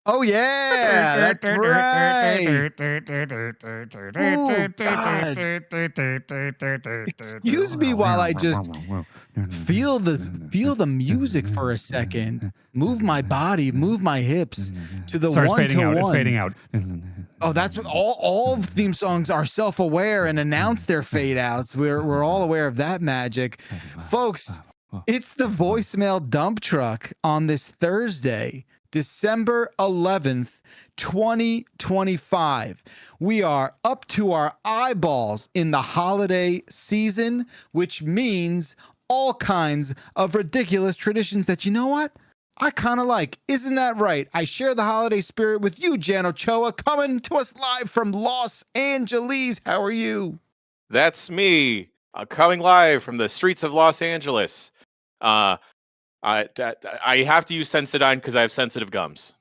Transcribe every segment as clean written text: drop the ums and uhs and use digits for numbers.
Oh yeah, that's right. Oh God. Excuse me while I just feel the music for a second. Move my body, move my hips to the Sorry, it's one fading to out. It's one. fading out. Oh, that's what all theme songs are self-aware and announce their fade outs. We're all aware of that magic. Folks, it's the voicemail dump truck on this Thursday, December 11th, 2025. We are up to our eyeballs in the holiday season, which means all kinds of ridiculous traditions that, you know what? I kind of like. Isn't that right? I share the holiday spirit with you, Jan Ochoa, coming to us live from Los Angeles. How are you? That's me, coming live from the streets of Los Angeles. I have to use Sensodyne because I have sensitive gums.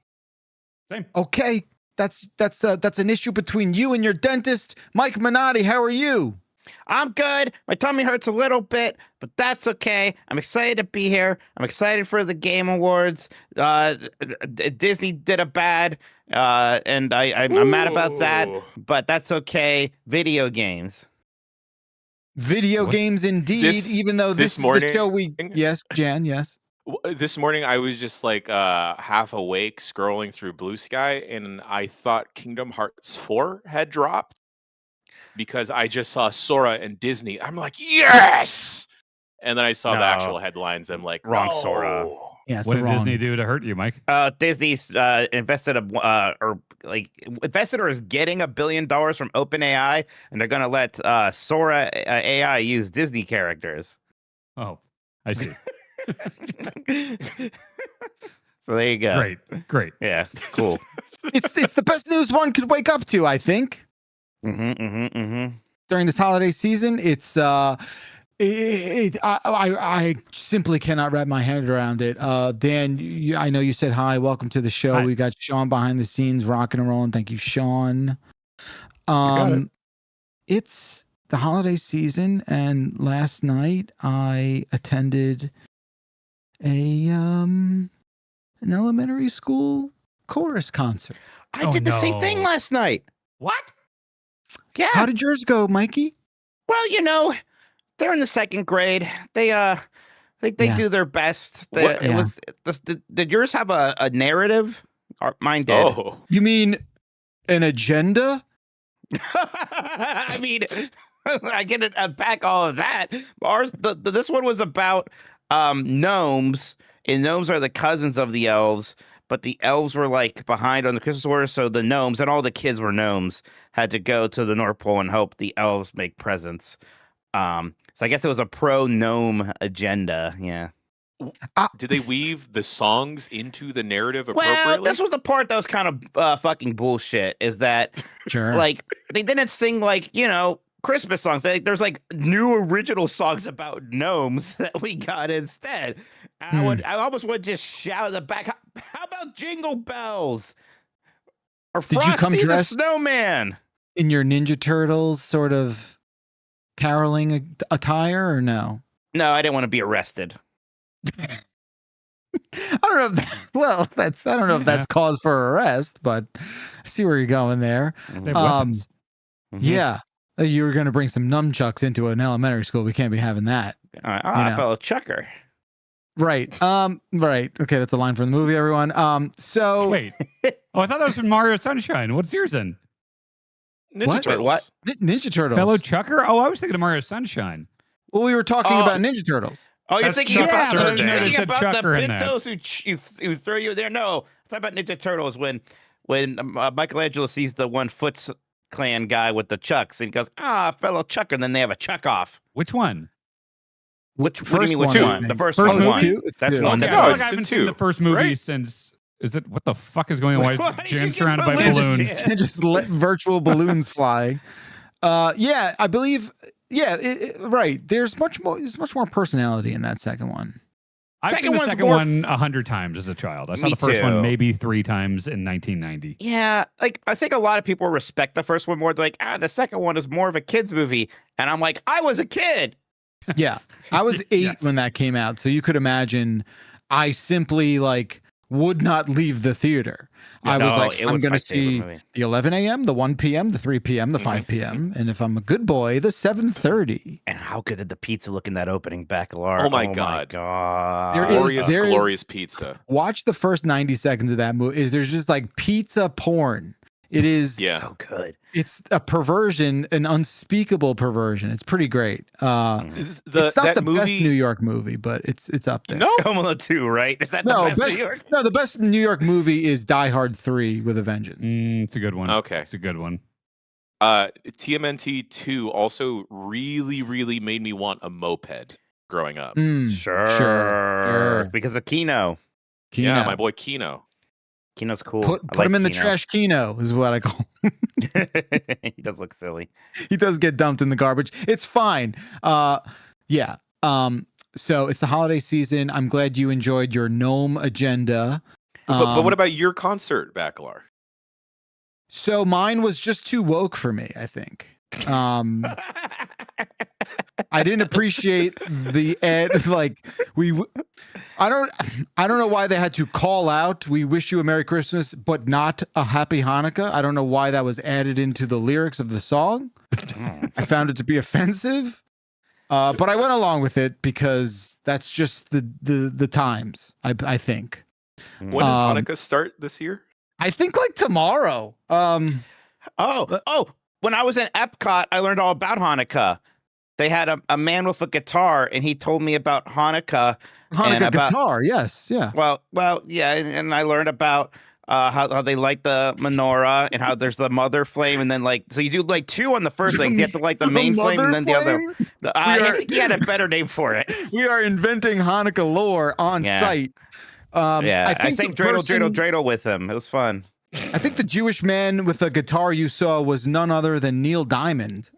Same. Okay, that's an issue between you and your dentist, Mike Minotti. How are you? I'm good. My tummy hurts a little bit, but that's okay. I'm excited to be here. I'm excited for the Game Awards. Disney did a bad, and I'm mad about that, but that's okay. Video games. Video games indeed, even though this is the show we... Yes, Jan, yes. This morning, I was just like half awake scrolling through Blue Sky, and I thought Kingdom Hearts 4 had dropped because I just saw Sora and Disney. I'm like, yes! And then I saw the actual headlines. I'm like, wrong Sora. Yeah, what did Disney do to hurt you, Mike? Disney's invested invested or is getting $1 billion from OpenAI, and they're going to let Sora AI use Disney characters. Oh, I see. So there you go. Great. Yeah, cool. It's the best news one could wake up to, I think. During this holiday season, it's I simply cannot wrap my head around it. Dan, I know you said hi. Welcome to the show. Hi. We got Sean behind the scenes, rocking and rolling. Thank you, Sean. It's the holiday season, and last night I attended an elementary school chorus concert. I did the same thing last night. What? Yeah. How did yours go, Mikey? Well, they're in the second grade. They do their best. Did yours have a narrative? Mine did. Oh, you mean an agenda? I mean, I get to unpack all of that. Ours, this one was about gnomes, and gnomes are the cousins of the elves. But the elves were like behind on the Christmas order, so the gnomes and all the kids were gnomes had to go to the North Pole and hope the elves make presents. So I guess it was a pro-gnome agenda. Yeah. Did they weave the songs into the narrative appropriately? Well, this was the part that was kind of fucking bullshit. Is that like they didn't sing like Christmas songs. There's like new original songs about gnomes that we got instead. I almost would just shout at the back. How about Jingle Bells? Or Frosty the Snowman? In your Ninja Turtles sort of caroling attire, or no? No, I didn't want to be arrested. I don't know if I don't know if that's cause for arrest, but I see where you're going there. Yeah. You were going to bring some nunchucks into an elementary school. We can't be having that. I felt a chucker. Right. Right. Okay, that's a line from the movie, everyone. So wait. Oh, I thought that was from Mario Sunshine. What's yours then? Ninja Turtles. What? Ninja Turtles. Fellow Chucker? Oh, I was thinking of Mario Sunshine. Well, we were talking about Ninja Turtles. Oh, you're thinking about the Chucker Pintos who throw you there? No, I thought about Ninja Turtles when Michelangelo sees the one Foot Clan guy with the chucks and he goes, fellow Chucker, and then they have a chuck off. Which one? What do you mean which one? The first one. That's one. Okay. I haven't seen the first movie since. Is it what the fuck is going on? Why is Jan surrounded by balloons? Just let virtual balloons fly. Yeah, I believe. Yeah, right. There's much more personality in that second one. I've seen the second one 100 times as a child. I saw the first one maybe 3 times in 1990. Yeah, like I think a lot of people respect the first one more. They're like, the second one is more of a kids movie, and I'm like, I was a kid. Yeah, I was 8 Yes. when that came out, so you could imagine I simply like would not leave the theater. I was like, I'm going to see the 11 a.m., the 1 p.m., the 3 p.m., the 5 p.m., and if I'm a good boy, the 7:30. And how good did the pizza look in that opening, Bacalar? Oh my god! Glorious pizza. Watch the first 90 seconds of that movie. There's just like pizza porn. It is so good. It's a perversion, an unspeakable perversion. It's pretty great. It's not the best New York movie, but it's up there. No, Home Alone 2, right? Is that the best New York? No, the best New York movie is Die Hard 3 with a Vengeance. It's a good one. Okay, it's a good one. TMNT 2 also really, really made me want a moped growing up. Sure. Because of Kino. Yeah, my boy Kino. Kino's cool. Put him in the trash. Kino is what I call him. He does look silly. He does get dumped in the garbage. It's fine. Yeah. So it's the holiday season. I'm glad you enjoyed your gnome agenda. But what about your concert, Bacalar? So mine was just too woke for me, I think. I didn't appreciate the like I don't know why they had to call out "We wish you a Merry Christmas" but not a Happy Hanukkah. I don't know why that was added into the lyrics of the song. I found it to be offensive. But I went along with it because that's just the times, I think. When does Hanukkah start this year? I think like tomorrow. When I was in Epcot, I learned all about Hanukkah. They had a man with a guitar, and he told me about Hanukkah. Guitar, yes, yeah. Well, yeah, and I learned about how they light the menorah and how there's the mother flame, and then so you do like 2 on the first thing. So you have to light the main flame and then the other. I think he had a better name for it. We are inventing Hanukkah lore on site. I sang dreidel with him. It was fun. I think the Jewish man with the guitar you saw was none other than Neil Diamond.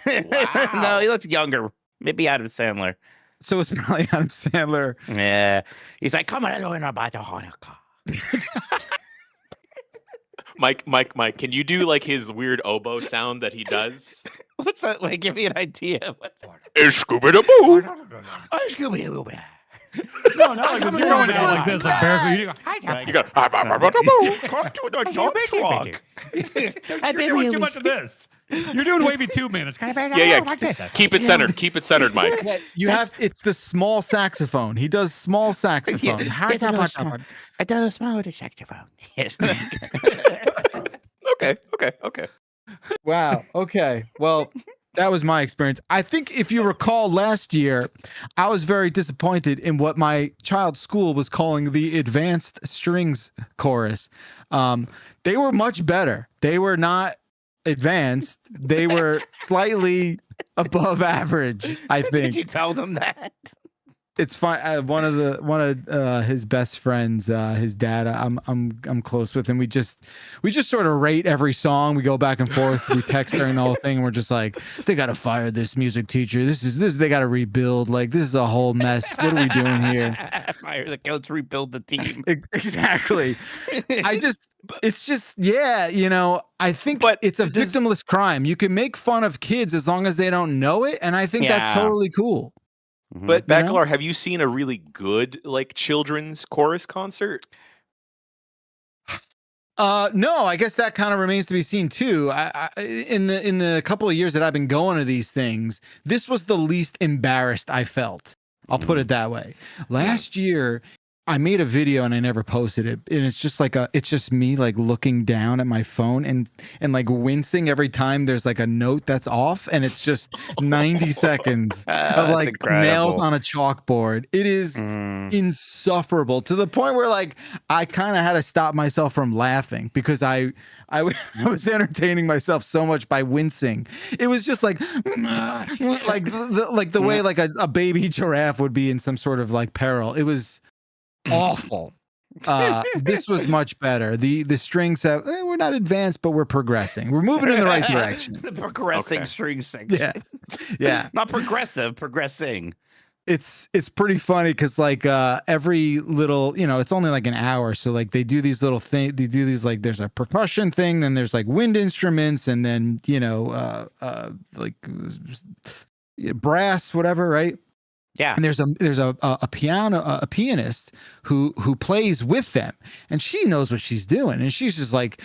Wow. No, he looks younger. Maybe Adam Sandler. So it's probably Adam Sandler. Yeah. He's like, come on, learn about the Hanukkah. Mike, can you do like his weird oboe sound that he does? What's that? Wait, give me an idea. It's Scooby-Doo. Oh, Scooby-Doo. No, like you're going out like this, like Bear. You got come to the dump truck. You're doing too much of this. You're doing wavy tube man. Yeah. Keep it centered. Keep it centered, Mike. You have. It's the small saxophone. He does small saxophone. I done a small saxophone. Yes. Okay. Wow. Okay. Well, that was my experience. I think if you recall last year, I was very disappointed in what my child's school was calling the advanced strings chorus. They were much better. They were not advanced. They were slightly above average, I think. Did you tell them that? It's fine. One of his best friends, his dad. I'm close with him. We just sort of rate every song. We go back and forth. We text during the whole thing. And we're just like, they got to fire this music teacher. This. They got to rebuild. Like this is a whole mess. What are we doing here? Fire the coach. Rebuild the team. Exactly. It's just I think it's a victimless crime. You can make fun of kids as long as they don't know it, and I think that's totally cool. But Bacalar, have you seen a really good like children's chorus concert? No, I guess that kind of remains to be seen too. In the couple of years that I've been going to these things, this was the least embarrassed I felt. I'll put it that way. Last year, I made a video and I never posted it, and it's just me like looking down at my phone and like wincing every time there's like a note that's off, and it's just 90 seconds of like nails on a chalkboard. It is insufferable to the point where like I kind of had to stop myself from laughing because I was entertaining myself so much by wincing. It was just like the way like a baby giraffe would be in some sort of like peril. It was awful. This was much better. The strings have we're not advanced, but we're progressing. We're moving in the right direction. The progressing string section. Yeah. Not progressive, progressing. It's pretty funny because like every little, it's only like an hour, so like they do these little things. They do these like there's a percussion thing, then there's like wind instruments, and then brass, whatever, right? Yeah. And there's a pianist who plays with them, and she knows what she's doing, and she's just like,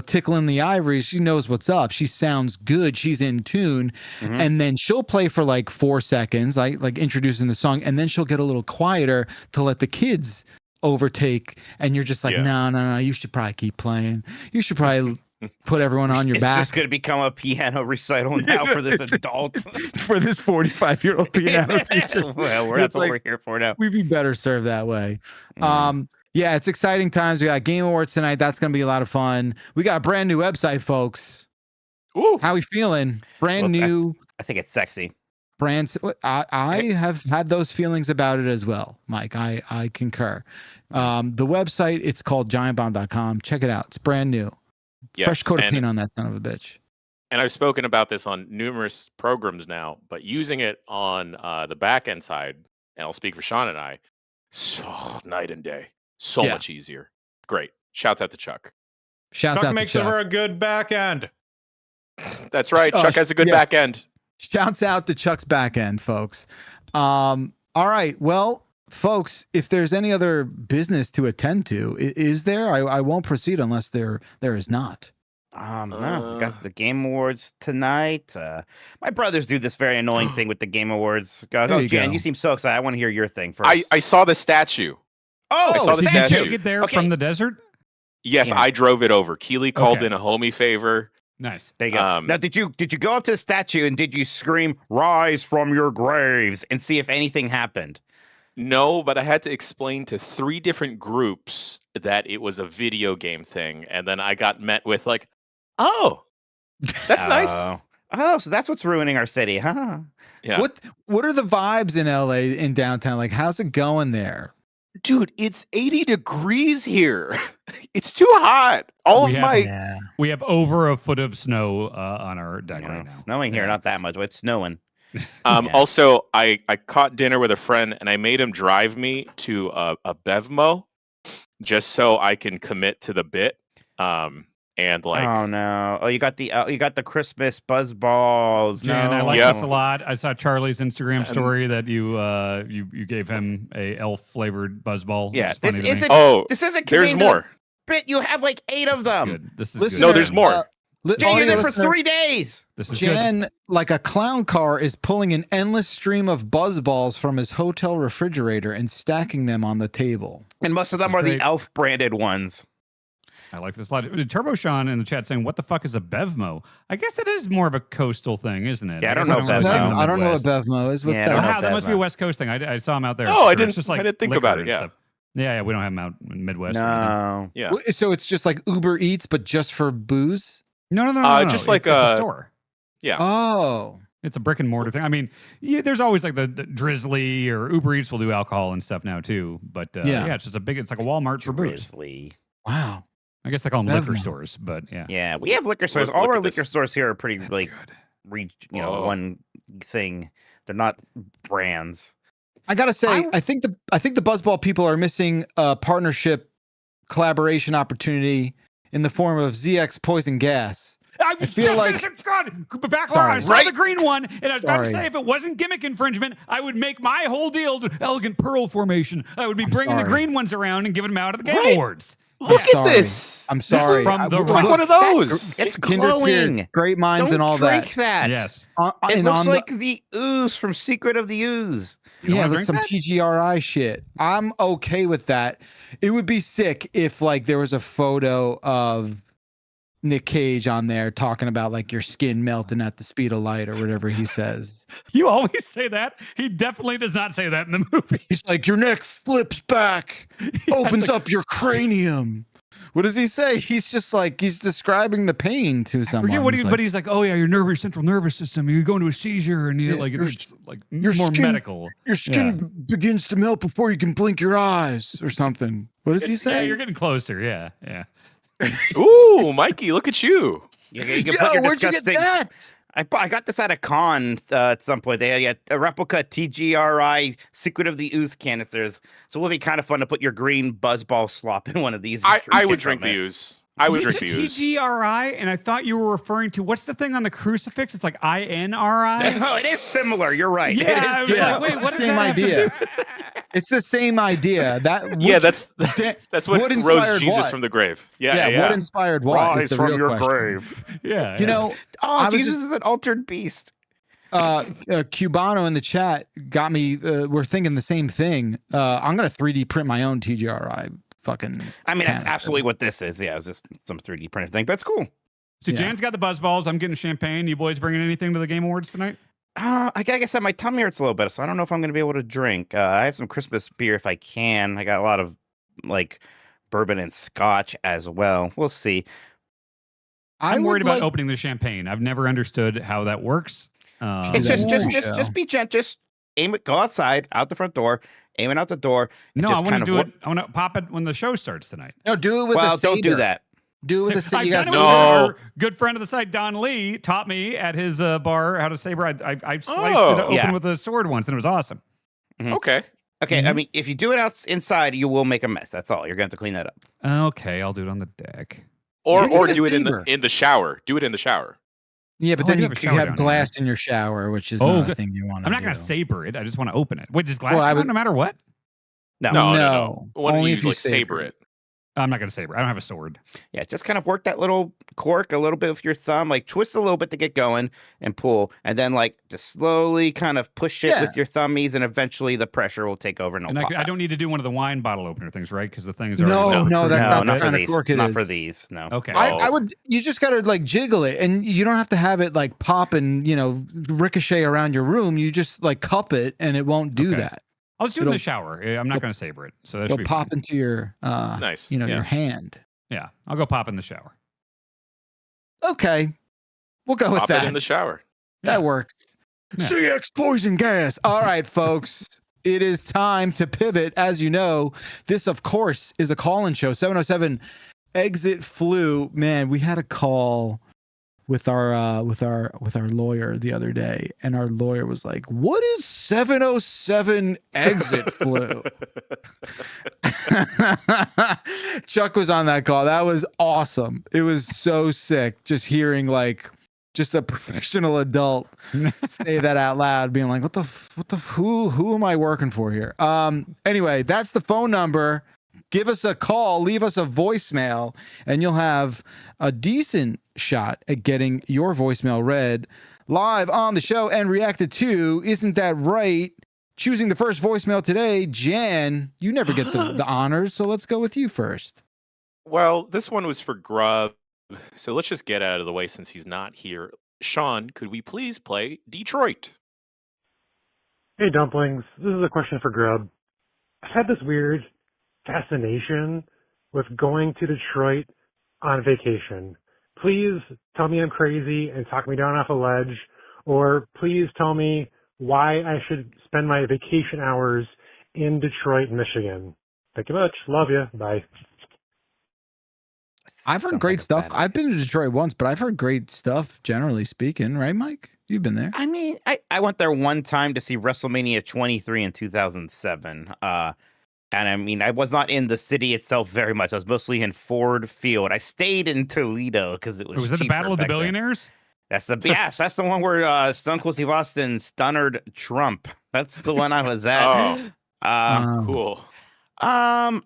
tickling the ivories. She knows what's up. She sounds good. She's in tune. And then she'll play for like 4 seconds, like introducing the song, and then she'll get a little quieter to let the kids overtake. And you're just like, no, you should probably keep playing. You should probably put everyone on your back. It's just going to become a piano recital now for this adult. For this 45-year-old piano teacher. Well, that's what we're here for now. We'd be better served that way. Yeah, it's exciting times. We got Game Awards tonight. That's going to be a lot of fun. We got a brand new website, folks. Ooh. How we feeling? Brand new. I think it's sexy. I have had those feelings about it as well, Mike. I concur. The website, it's called giantbomb.com. Check it out. It's brand new. Yes, fresh coat of paint on that son of a bitch. And I've spoken about this on numerous programs now, but using it on the back end side, and I'll speak for Sean and I, so night and day, so much easier. Great. Shouts out to Chuck. Chuck makes it for a good back end. That's right. Chuck has a good back end. Shouts out to Chuck's back end, folks. All right. Well, folks, if there's any other business to attend to, is there? I won't proceed unless there is not. No, we got the Game Awards tonight. My brothers do this very annoying thing with the Game Awards. Go, Jan, you seem so excited. I want to hear your thing first. I saw the statue. I saw the statue. Did you take it there from the desert? Yes, I drove it over. Keely called in a homie favor. Nice. There you go. Now, did you go up to the statue and did you scream, "Rise from your graves," and see if anything happened? No, but I had to explain to 3 different groups that it was a video game thing, and then I got met with like, "Oh, that's nice." Oh, so that's what's ruining our city, huh? Yeah. What are the vibes in LA in downtown? Like, how's it going there? Dude, it's 80 degrees here. It's too hot. We have over a foot of snow on our deck right now. It's snowing here, not that much, but it's snowing. Also, I caught dinner with a friend and I made him drive me to a Bevmo just so I can commit to the bit. And like, oh no! You got the Christmas buzz balls. Jan, I like this a lot. I saw Charlie's Instagram story that you gave him a elf flavored buzz ball. Yeah, this isn't. There's more. Bit you have like 8 of them. This is good. No, there's more. Jan, you're there for 3 days. This is Jan, good. like a clown car, is pulling an endless stream of buzz balls from his hotel refrigerator and stacking them on the table. And most of them are the elf branded ones. I like this a lot. Turbo Sean in the chat saying, "What the fuck is a Bevmo?" I guess it is more of a coastal thing, isn't it? Yeah, I don't know. I don't know what Bevmo is. What's that? That must be a West Coast thing. I saw him out there. Oh, I didn't think about it. Yeah. Yeah, we don't have them out in Midwest. No. Yeah. So it's just like Uber Eats, but just for booze? No. Just like it's a store. Yeah. Oh. It's a brick and mortar thing. I mean, there's always like the Drizzly or Uber Eats will do alcohol and stuff now too. But it's just it's like a Walmart for booze. Drizzly. Wow. I guess they call them liquor stores, but yeah. Yeah, we have liquor stores. All our liquor stores here are pretty one thing. They're not brands. I gotta say, I think the Buzzball people are missing a partnership collaboration opportunity in the form of ZX Poison Gas. I feel like I saw the green one, and I was about to say if it wasn't gimmick infringement, I would make my whole deal to Elegant Pearl formation. I would be bringing the green ones around and giving them out at the Game Awards. Look at this. I'm sorry. It's like one of those. It's glowing. Great minds and all that. Don't drink that. Yes. It looks like the ooze from Secret of the Ooze. Yeah, that's some TGRI shit. I'm okay with that. It would be sick if like there was a photo of Nick Cage on there talking about like your skin melting at the speed of light or whatever he says. You always say that. He definitely does not say that in the movie. He's like, your neck flips back, opens up your cranium. What does he say? He's just like, he's describing the pain to someone. I forget but he's like, oh yeah, your central nervous system. You go into a seizure and you it's like your more skin, medical. Your skin begins to melt before you can blink your eyes or something. What does he say? Yeah, you're getting closer. Yeah. Ooh, Mikey, look at you. You can put your where'd disgusting... you get that? I got this at a con at some point. They had a replica TGRI Secret of the Ooze canisters. So it would be kind of fun to put your green buzzball slop in one of these. I would drink the ooze. I would You drink said views. TGRI, and I thought you were referring to what's the thing on the crucifix? It's like INRI. No, it is similar. You're right. Yeah, I was like, wait, what does Same that have to idea. do? It's the same idea. Yeah, that's what rose inspired Jesus what? from the grave. Yeah. What inspired what? Rise is the from real your question. grave. Yeah. You know, Oh, Jesus is an altered beast. Cubano in the chat got me. We're thinking the same thing. I'm gonna 3D print my own TGRI. Fucking. I mean, that's canister. absolutely what this is. Yeah, it's just some 3D printed thing, but it's cool. So Yeah. Jan's got the buzz balls. I'm getting champagne. You boys bringing anything to the Game Awards tonight? Like I said, my tummy hurts a little bit, so I don't know if I'm going to be able to drink. I have some Christmas beer if I can. I got a lot of like bourbon and scotch as well. We'll see. I'm worried about opening the champagne. I've never understood how that works. It's just be gentle. Just aim it. Go outside, out the front door, aim it out the door. No, just I want kind to of do it. I want to pop it when the show starts tonight. No, do it with a saber. Don't do that. Do it with a saber. I've You done guys it with No. our good friend of the site, Don Lee, taught me at his bar how to saber. I sliced it open Yeah. with a sword once, and it was awesome. Okay. Okay, I mean, if you do it inside, you will make a mess. That's all. You're going to have to clean that up. Okay, I'll do it on the deck. Or You're just do a it saber. in the shower. Do it in the shower. Yeah, but Oh, then you you have a could shower have down glass in your shower, which is Oh, not a good. thing you want to I'm do. not going to saber it. I just want to open it. Wait, does glass Well, I come out would- no matter what? No. Why don't Only you if you like saber it? I'm not going to saber. I don't have a sword. Yeah, just kind of work that little cork a little bit with your thumb, like twist a little bit to get going and pull, and then like just slowly kind of push it with your thummies, and eventually the pressure will take over and it'll And pop I out. don't need to do one of the wine bottle opener things, right? Because the thing's No, already no, that's not the for kind of these. cork it Not is. for these. No. Okay. I would. You just gotta like jiggle it, and you don't have to have it like pop and ricochet around your room. You just like cup it, and it won't do Okay. that. I'll just do it in the shower. I'm not going to saber it. So that It'll should be pop fine. into your Nice. your Yeah. hand. Yeah, I'll go pop in the shower. Okay, we'll go with Pop that. it in the shower. That works. Yeah. CX poison gas. All right, folks. It is time to pivot. As you know, this, of course, is a call-in show. 707 Exit Flu. Man, we had a call with our lawyer the other day, and our lawyer was like, "What is 707 Exit Flu?" Chuck was on that call. That was awesome. It was so sick just hearing like just a professional adult say that out loud, being like, who am I working for here? Anyway, that's the phone number. Give us a call, leave us a voicemail, and you'll have a decent shot at getting your voicemail read live on the show and reacted to. Isn't that right? Choosing the first voicemail today, Jan, you never get the honors, so let's go with you first. Well, this one was for Grub, so let's just get out of the way since he's not here. Sean, could we please play Detroit? Hey, Dumplings. This is a question for Grub. I've had this weird fascination with going to Detroit on vacation. Please tell me I'm crazy and talk me down off a ledge, or please tell me why I should spend my vacation hours in Detroit, Michigan. Thank you much. Love you. Bye. I've heard great stuff. I've been to Detroit once, but I've heard great stuff, generally speaking. Right, Mike? You've been there. I mean, I went there one time to see WrestleMania 23 in 2007. And I mean, I was not in the city itself very much. I was mostly in Ford Field. I stayed in Toledo because it was. Was that the cheaper Battle of the back then. Billionaires? That's that's the one where Stone Cold Steve Austin stunnered Trump. That's the one I was at. Cool. I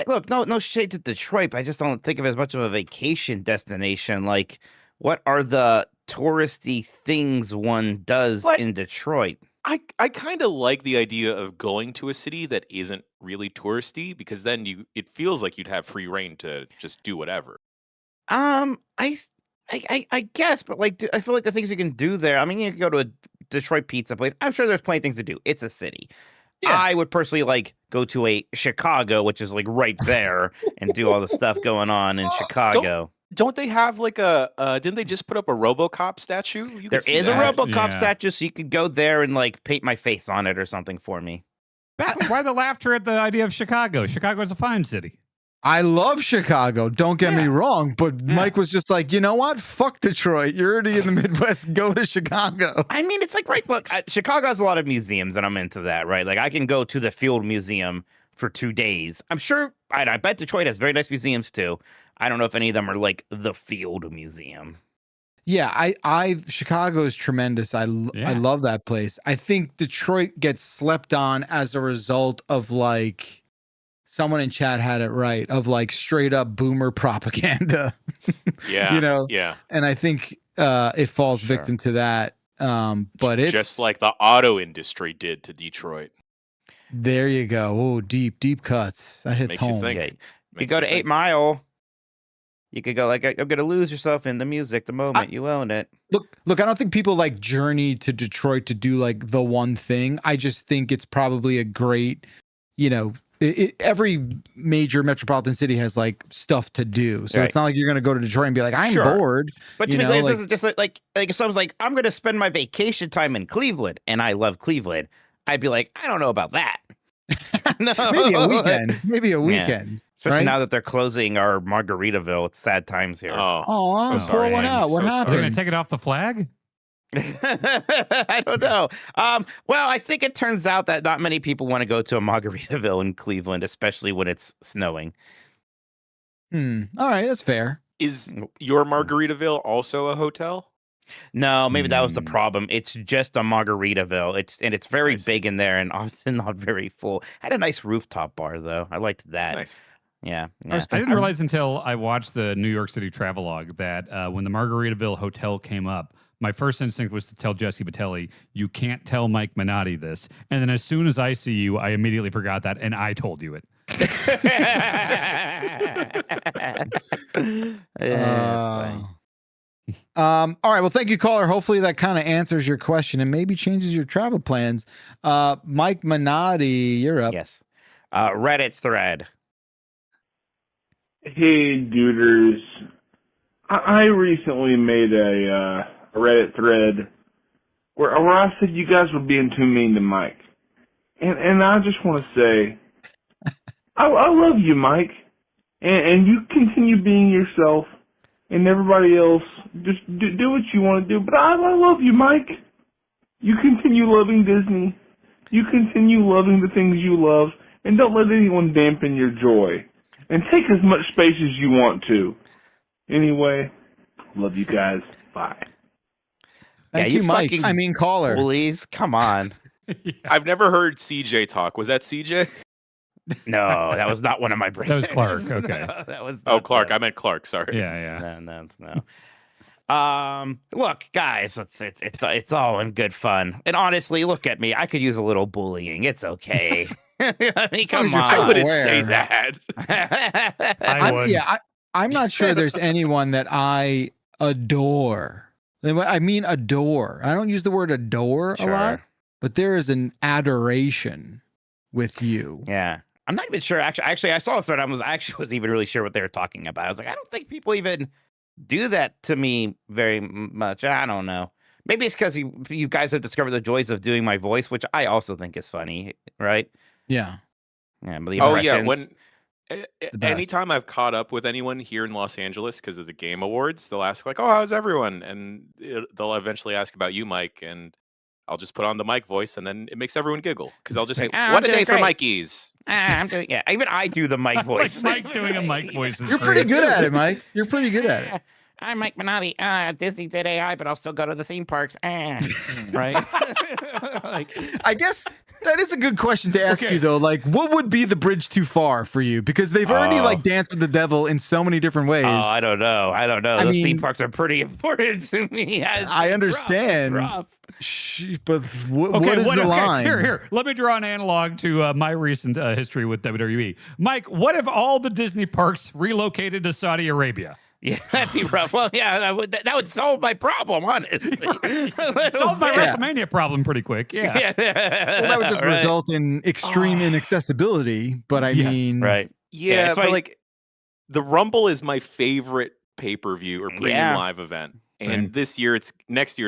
look, no shade to Detroit, but I just don't think of it as much of a vacation destination. Like, what are the touristy things one does in Detroit? I kind of like the idea of going to a city that isn't really touristy, because then it feels like you'd have free reign to just do whatever. I guess, but like, I feel like the things you can do there. I mean, you can go to a Detroit pizza place. I'm sure there's plenty of things to do. It's a city. Yeah. I would personally like go to a Chicago, which is like right there, and do all the stuff going on in Chicago. Don't they have like didn't they just put up a RoboCop statue? There is a RoboCop statue, so you could go there and like paint my face on it or something for me. Why the laughter at the idea of Chicago? Chicago's a fine city. I love Chicago. Don't get me wrong, but Mike was just like, you know what? Fuck Detroit. You're already in the Midwest. Go to Chicago. I mean, it's like, right, look, Chicago has a lot of museums, and I'm into that, right? Like, I can go to the Field Museum for 2 days. I'm sure, I bet Detroit has very nice museums too. I don't know if any of them are like the Field Museum. Yeah, Chicago's tremendous. I love that place. I think Detroit gets slept on as a result of like someone in chat had it right of like straight up boomer propaganda. Yeah, you know. Yeah, and I think it falls victim to that. But it's just like the auto industry did to Detroit. There you go. Oh, deep cuts. That hits Makes home. you think. Okay. You go to 8 Mile. You could go like, I'm going to lose yourself in the music the moment you own it. Look, I don't think people like journey to Detroit to do like the one thing. I just think it's probably a great, every major metropolitan city has like stuff to do. So it's not like you're going to go to Detroit and be like, I'm bored. But to me, this is just like if someone's like, I'm going to spend my vacation time in Cleveland and I love Cleveland. I'd be like, I don't know about that. No. Maybe a weekend. Yeah. Especially now that they're closing our Margaritaville. It's sad times here. Oh, so pour one out. What happened? Are they going to take it off the flag? I don't know. Well, I think it turns out that not many people want to go to a Margaritaville in Cleveland, especially when it's snowing. All right, that's fair. Is your Margaritaville also a hotel? No, maybe that was the problem. It's just a Margaritaville. It's very big in there and often not very full. Had a nice rooftop bar though. I liked that. Nice. Yeah. I didn't realize until I watched the New York City travelogue that when the Margaritaville hotel came up, my first instinct was to tell Jesse Batelli, you can't tell Mike Minotti this. And then as soon as I see you, I immediately forgot that and I told you it. That's funny. All right. Well, thank you, caller. Hopefully that kind of answers your question and maybe changes your travel plans. Mike Minotti, you're up. Yes. Reddit thread. Hey, duders. I recently made a Reddit thread where I said you guys were being too mean to Mike. And I just want to say, I love you, Mike. And you continue being yourself. And everybody else, just do what you want to do. But I love you, Mike. You continue loving Disney. You continue loving the things you love. And don't let anyone dampen your joy. And take as much space as you want to. Anyway, love you guys. Bye. Thank you, Mike. Caller. Please, come on. I've never heard CJ talk. Was that CJ? No, that was not one of my brothers. That was Clark. Okay. No, that was Clark. I meant Clark. Sorry. Yeah. No. Look, guys, it's all in good fun. And honestly, look at me. I could use a little bullying. It's okay. I mean, come on. I wouldn't say that. I would. I'm not sure there's anyone that I adore. I mean, adore. I don't use the word adore a lot, but there is an adoration with you. Yeah. I'm not even sure. Actually, I saw a thread. I wasn't even really sure what they were talking about. I was like, I don't think people even do that to me very much. I don't know. Maybe it's because you guys have discovered the joys of doing my voice, which I also think is funny, right? Yeah. Yeah. When anytime I've caught up with anyone here in Los Angeles because of the Game Awards, they'll ask like, "Oh, how's everyone?" And they'll eventually ask about you, Mike, and I'll just put on the Mike voice, and then it makes everyone giggle because I'll just say, "What a day for Mikeys!" I'm doing. Yeah, even I do the Mike voice. Mike doing a Mike voice. You're pretty good at it, Mike. You're pretty good at it. I'm Mike Minotti. Disney did AI, but I'll still go to the theme parks. Right? I guess that is a good question to ask you, though. Like, what would be the bridge too far for you? Because they've already like danced with the devil in so many different ways. Oh, I don't know. Those theme parks are pretty important to me. I understand. Rough. But what is the line? Here. Let me draw an analog to my recent history with WWE. Mike, what if all the Disney parks relocated to Saudi Arabia? Yeah, that'd be rough. Well, yeah, that would solve my problem, honestly. Solve my WrestleMania problem pretty quick. Yeah. Well, that would just result in extreme inaccessibility. But I mean, right? Yeah, but like the Rumble is my favorite pay-per-view or premium live event. And next year it's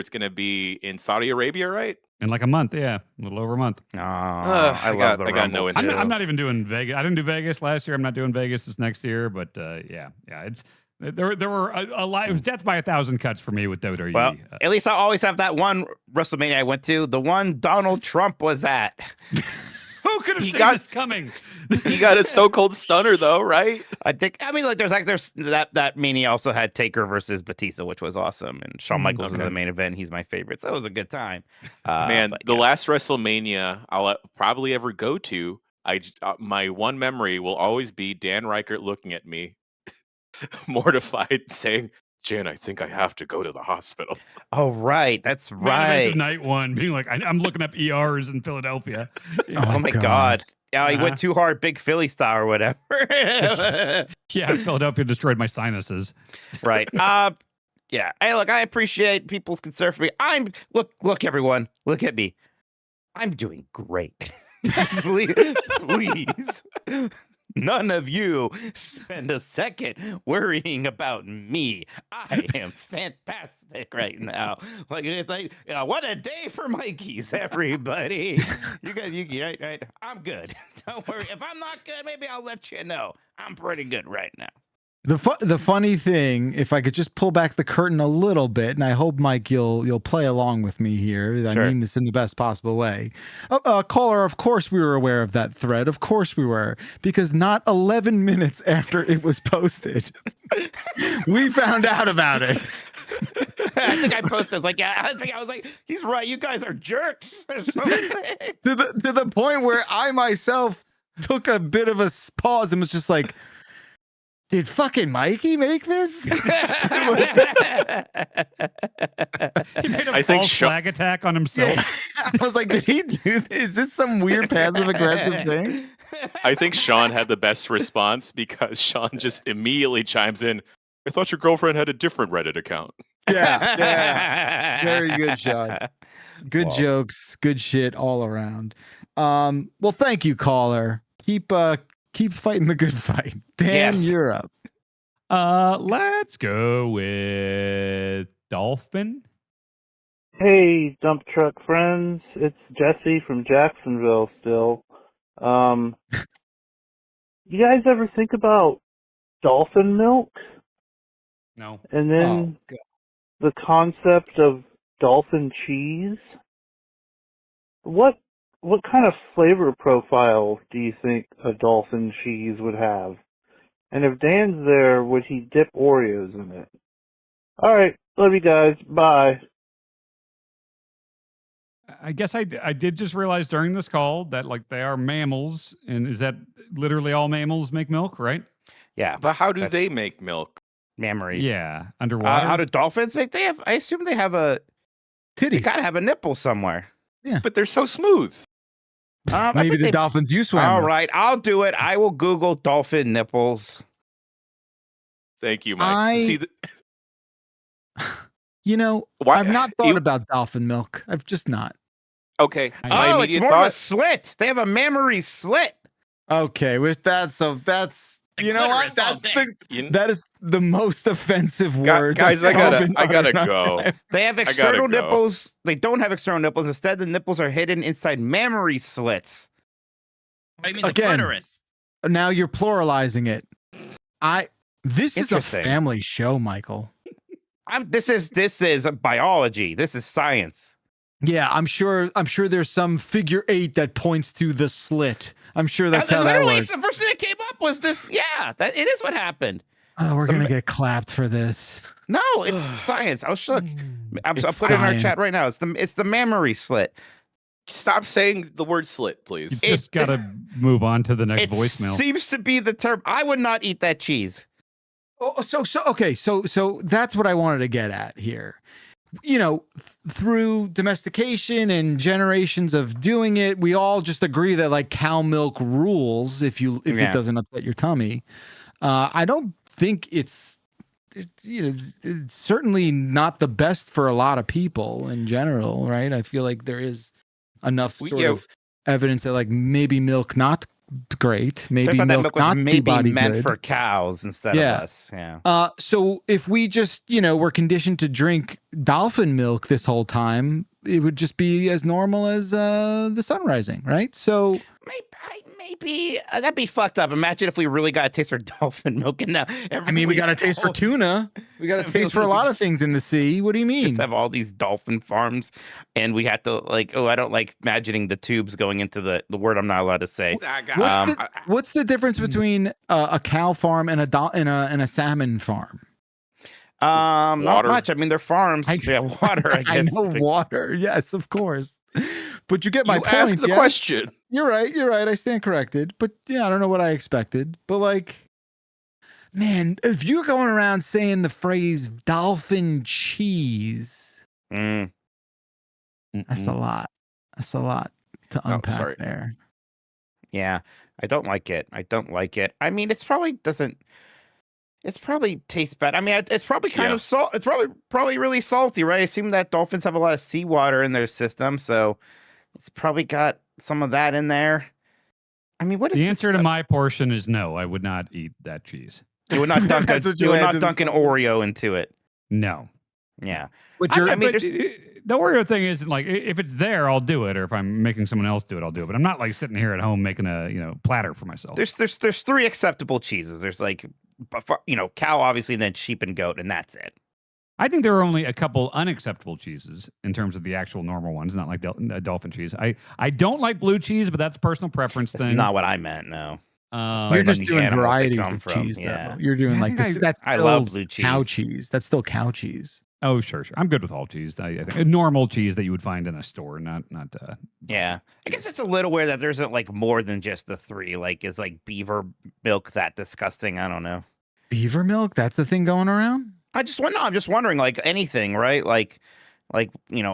going to be in Saudi Arabia, right? In like a month, a little over a month. I got no interest. I'm not even doing Vegas. I didn't do Vegas last year. I'm not doing Vegas this next year. But it's there were a lot. It was death by 1,000 cuts for me with WWE. Well, at least I always have that one WrestleMania I went to. The one Donald Trump was at. Who could have seen this coming? He got a Stone Cold Stunner though, right? I mean, like there's that Mania also had Taker versus Batista, which was awesome, and Shawn Michaels was in the main event. He's my favorite, so it was a good time. Man, the last WrestleMania I'll probably ever go to, my one memory will always be Dan Reichert looking at me, mortified, saying, "Jen, I think I have to go to the hospital." Oh, right. That's right. Night one, being like, I'm looking up ERs in Philadelphia. Oh my God. Yeah, he went too hard, Big Philly style or whatever. Yeah, Philadelphia destroyed my sinuses. Right. Yeah. Hey, look, I appreciate people's concern for me. Look, everyone, look at me. I'm doing great. Please. None of you spend a second worrying about me. I am fantastic right now. Like, it's like, what a day for Mikey's, everybody. You guys, right? I'm good. Don't worry. If I'm not good, maybe I'll let you know. I'm pretty good right now. The funny thing, if I could just pull back the curtain a little bit, and I hope, Mike, you'll play along with me here. I mean this in the best possible way. Caller, of course we were aware of that thread. Of course we were, because not 11 minutes after it was posted, we found out about it. I think I posted like, I was like, he's right. You guys are jerks. Or something. to the point where I myself took a bit of a pause and was just like, did fucking Mikey make this? He made a false flag attack on himself. Yeah. I was like, did he do this? Is this some weird passive aggressive thing? I think Sean had the best response because Sean just immediately chimes in, "I thought your girlfriend had a different Reddit account." Yeah. Very good, Sean. Good jokes, good shit all around. Well, thank you, caller. Keep fighting the good fight. Dan, you're up. Let's go with Dolphin. Hey, dump truck friends. It's Jesse from Jacksonville still. You guys ever think about dolphin milk? No. And then the concept of dolphin cheese? What kind of flavor profile do you think a dolphin cheese would have? And if Dan's there, would he dip Oreos in it? All right. Love you guys. Bye. I guess I did just realize during this call that like they are mammals. And is that literally all mammals make milk, right? Yeah. But how do they make milk? Mammaries. Yeah. Underwater. How do dolphins make? I assume they have a titties. They gotta have a nipple somewhere. Yeah. But they're so smooth. Maybe the dolphins you swam All with. right, I'll do it. I will Google dolphin nipples. Thank you, Mike. You know, I've not thought about dolphin milk. I've just not. Okay. Oh, it's more of a slit. They have a mammary slit. Okay, with that, so that's you know what? That is the most offensive word. Guys, I gotta go. They have external nipples. They don't have external nipples. Instead, the nipples are hidden inside mammary slits. I mean, the clitoris. Now you're pluralizing it. This is a family show, Michael. This is biology. This is science. Yeah, I'm sure there's some figure 8 that points to the slit. I'm sure that's how that works. The first thing that came up was this. Yeah, it is what happened. Oh, we're gonna get clapped for this. No, it's science. I'll put it in our chat right now. It's the mammary slit. Stop saying the word slit, please. You just gotta move on to the next voicemail. It seems to be the term. I would not eat that cheese. Oh, so that's what I wanted to get at here. You know, through domestication and generations of doing it, we all just agree that like cow milk rules if it doesn't upset your tummy. I don't think it's certainly not the best for a lot of people in general, right? I feel like there is enough sort of evidence that like maybe milk not great, maybe milk was maybe meant good for cows instead of us. So if we just we're conditioned to drink dolphin milk this whole time, it would just be as normal as the sun rising, right? So maybe that'd be fucked up. Imagine if we really got a taste for dolphin milk, and now we got a taste for tuna. We got a taste for a lot of things in the sea. What do you mean? Just have all these dolphin farms, and we have to like. Oh, I don't like imagining the tubes going into the word I'm not allowed to say. What's the difference between a cow farm and a salmon farm? Not much. I mean, they're farms. Water. I guess. I know water. Yes, of course. But you get my point. Ask the question. You're right. I stand corrected. But yeah, I don't know what I expected. But like, man, if you're going around saying the phrase dolphin cheese, that's a lot. That's a lot to unpack there. Yeah, I don't like it. I mean, it probably tastes bad. I mean, it's probably kind of salt. It's probably really salty, right? I assume that dolphins have a lot of seawater in their system, so it's probably got some of that in there. I mean, what is the answer to my portion is no. I would not eat that cheese. You would not dunk an Oreo into it. No. Yeah. The Oreo thing isn't like, if it's there, I'll do it, or if I'm making someone else do it, I'll do it. But I'm not like sitting here at home making a platter for myself. There's 3 acceptable cheeses. There's like, cow, obviously, and then sheep and goat, and that's it. I think there are only a couple unacceptable cheeses in terms of the actual normal ones, not like dolphin cheese. I don't like blue cheese, but that's a personal preference thing. That's not what I meant, no. You're just doing varieties of cheese, though. You're doing I love blue cheese. Cow cheese. That's still cow cheese. Oh, sure. I'm good with all cheese. I think a normal cheese that you would find in a store, not. Yeah, I guess it's a little weird that there isn't like more than just the 3. Like, is like beaver milk that disgusting? I don't know. Beaver milk? That's a thing going around? I'm just wondering, like anything, right? Like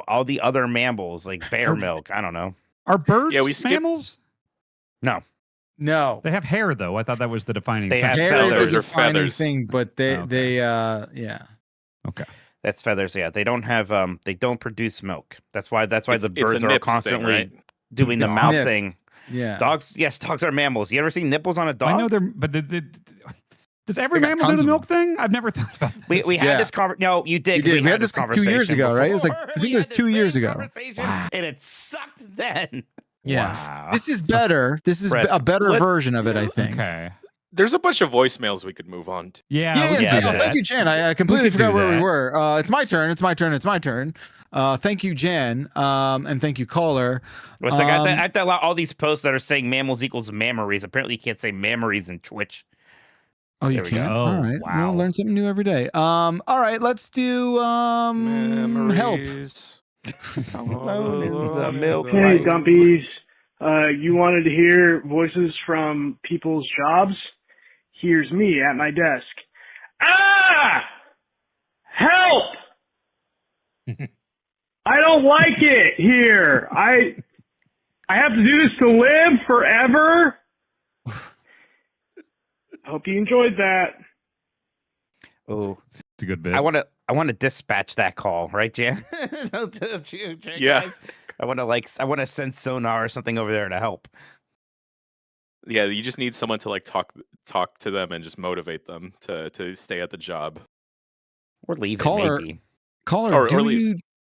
all the other mammals, like bear milk. I don't know. Are birds mammals? No. They have hair, though. I thought that was the defining thing. They have feathers or feathers thing, but they Okay. That's feathers. Yeah, they don't have they don't produce milk. That's why the birds are constantly doing the mouth thing. Yeah. Dogs are mammals. You ever seen nipples on a dog? I know but does every mammal do the milk thing? I've never thought about this. We had this conversation. No, you did. We had this conversation 2 years ago, right? It was like, I think it was 2 years ago. Wow. And it sucked then. Yeah. Wow. This is better. This is a better version of it, I think. Okay. There's a bunch of voicemails we could move on to. Thank you, Jan. I completely forgot where we were. It's my turn. Thank you, Jan. And thank you, caller. Well, so I have to allow all these posts that are saying mammals equals mammaries. Apparently, you can't say mammaries in Twitch. Oh, you can't? All right. Wow. We'll learn something new every day. All right, let's do help. Alone in the milk. Hey, dumpies. You wanted to hear voices from people's jobs? Here's me at my desk. Ah! Help! I don't like it here. I have to do this to live forever. Hope you enjoyed that. Oh, it's a good bit. I want to dispatch that call, right, Jan? Yeah. Guys? I want to send sonar or something over there to help. Yeah, you just need someone to like talk to them and just motivate them to stay at the job. Or leave. Caller,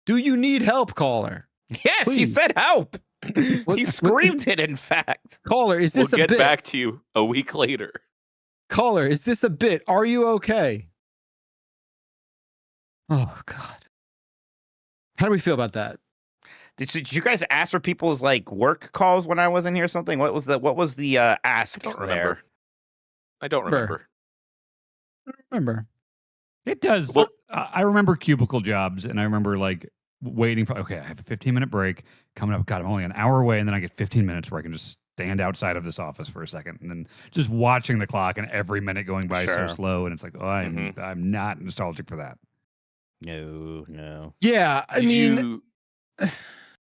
do you need help, caller? Yes, please. He said help. He screamed it, in fact. Caller, is this we'll a bit? We'll get back to you a week later. Caller, is this a bit? Are you okay? Oh, God. How do we feel about that? Did you guys ask for people's like work calls when I wasn't here or something? What was the ask I don't there? remember. I don't remember. It does. Well, I remember cubicle jobs, and I remember like waiting for, okay, I have a 15-minute break coming up. God, I'm only an hour away, and then I get 15 minutes where I can just stand outside of this office for a second, and then just watching the clock and every minute going by so slow, and it's like, oh, I'm not nostalgic for that. No. Yeah, I mean,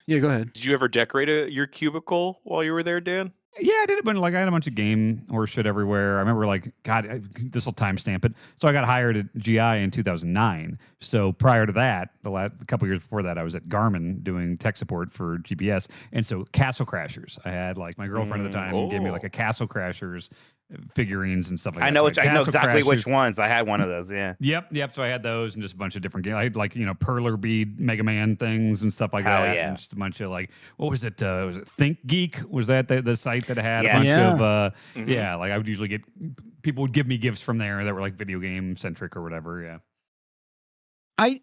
yeah, go ahead. Did you ever decorate your cubicle while you were there, Dan? Yeah, I did. But like, I had a bunch of game horse shit everywhere. I remember, like, God, this will timestamp it. So I got hired at GI in 2009. So prior to that, a couple years before that, I was at Garmin doing tech support for GPS. And so Castle Crashers. I had like my girlfriend at the time gave me like a Castle Crashers figurines and stuff like that. I know So I know exactly Crashers. which ones. I had one of those. Yeah. Yep. So I had those and just a bunch of different games. I had like Perler Bead Mega Man things and stuff like Hell that. yeah. And just a bunch of like, what was it? Was it Think Geek? Was that the site that had a Yes. bunch Yeah. of yeah? Like I would usually get people would give me gifts from there that were like video game centric or whatever. Yeah. I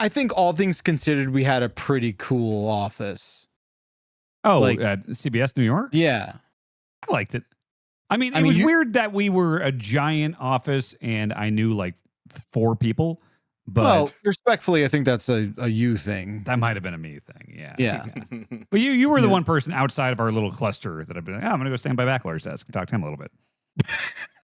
think all things considered, we had a pretty cool office. Oh, Like- at CBS New York. Yeah. I liked it. I mean, it was weird that we were a giant office and I knew like 4 people, but Well, respectfully, I think that's a you thing. that might have been a me thing. Yeah. Yeah. But you were the one person outside of our little cluster that I've been like, I'm going to go stand by Backlar's desk and talk to him a little bit.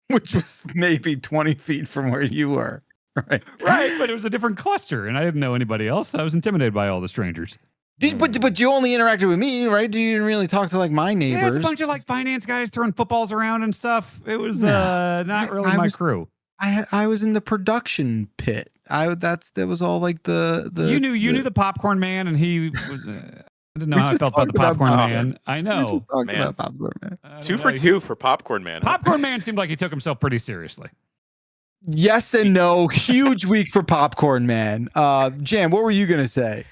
Which was maybe 20 feet from where you were. Right. Right. But it was a different cluster and I didn't know anybody else. I was intimidated by all the strangers. But you only interacted with me, right? You didn't really talk to like my neighbors. Yeah, it was a bunch of like finance guys throwing footballs around and stuff. It was not really my crew. I was in the production pit. That was all like the you knew the popcorn man, and he was. I didn't know how I felt about the popcorn man. I know. We just talked about popcorn man. 2 for 2 for popcorn man. Popcorn man seemed like he took himself pretty seriously. Yes and no. Huge week for popcorn man. Jan, what were you gonna say?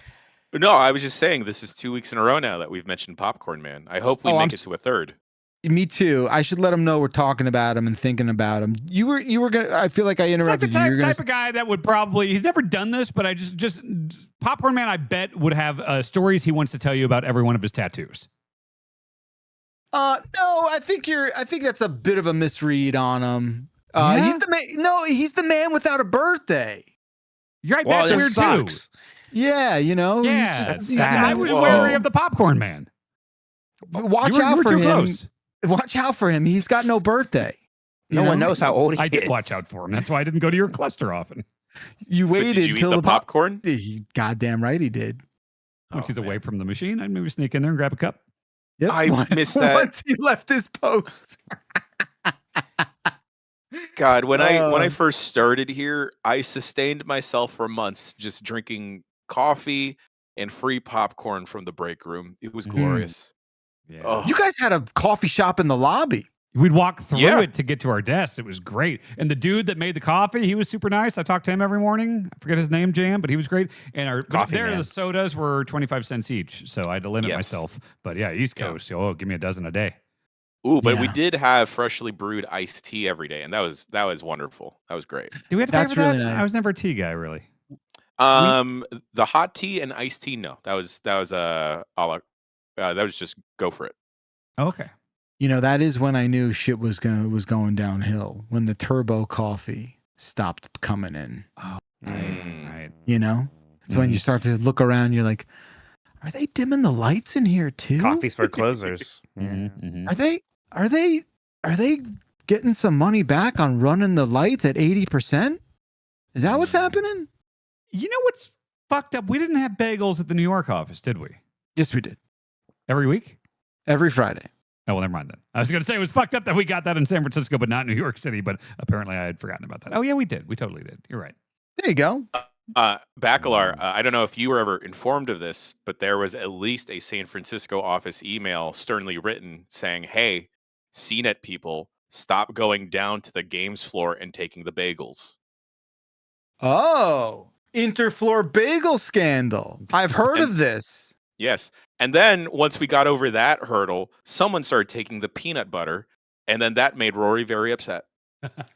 No, I was just saying this is 2 weeks in a row now that we've mentioned popcorn man. I hope we make it to a third. Me too. I should let him know we're talking about him and thinking about him. You were gonna. I feel like I interrupted it's like you. the type of guy that would probably. He's never done this, but I just popcorn man. I bet would have stories he wants to tell you about every one of his tattoos. No, I think that's a bit of a misread on him. Yeah? He's the man. No, he's the man without a birthday. You're right. Well, That's it weird sucks. too. Yeah, Yeah, he's I was wary of the popcorn man. Watch You were out for too him. close. Watch out for him. He's got no birthday. No one knows how old he is. I did watch out for him. That's why I didn't go to your cluster often. You But waited did you eat till the popcorn? He goddamn right he did. Once he's man. away from the machine, I'd maybe sneak in there and grab a cup. Yep. I missed that. Once he left his post. God, when I first started here, I sustained myself for months just drinking coffee and free popcorn from the break room. It was glorious. Yeah. Oh. You guys had a coffee shop in the lobby. We'd walk through Yeah. it to get to our desks. It was great. And the dude that made the coffee, he was super nice. I talked to him every morning. I forget his name, Jam, but he was great. And Coffee there, man. the sodas were 25 cents each. So I had to limit Yes. myself. But yeah, East Yeah. Coast. Oh, give me a dozen a day. Ooh, but we Yeah. did have freshly brewed iced tea every day, and that was wonderful. That was great. Do we have to pay That's for that? really nice. I was never a tea guy, really. The hot tea and iced tea, no, that was that was just go for it. Oh, okay. You know, that is when I knew shit was going downhill. When the turbo coffee stopped coming in. Oh, right. You know? It's when you start to look around, you're like, are they dimming the lights in here too? Coffee's for closers. Mhm. Are they getting some money back on running the lights at 80%? Is that what's happening? You know what's fucked up? We didn't have bagels at the New York office, did we? Yes, we did. Every week? Every Friday. Oh, well, never mind then. I was going to say it was fucked up that we got that in San Francisco, but not New York City. But apparently I had forgotten about that. Oh, yeah, we did. We totally did. You're right. There you go. Bacalar, I don't know if you were ever informed of this, but there was at least a San Francisco office email sternly written saying, hey, CNET people, stop going down to the games floor and taking the bagels. Oh, Interfloor bagel scandal. I've heard of this. Yes. And then once we got over that hurdle, someone started taking the peanut butter, and then that made Rory very upset.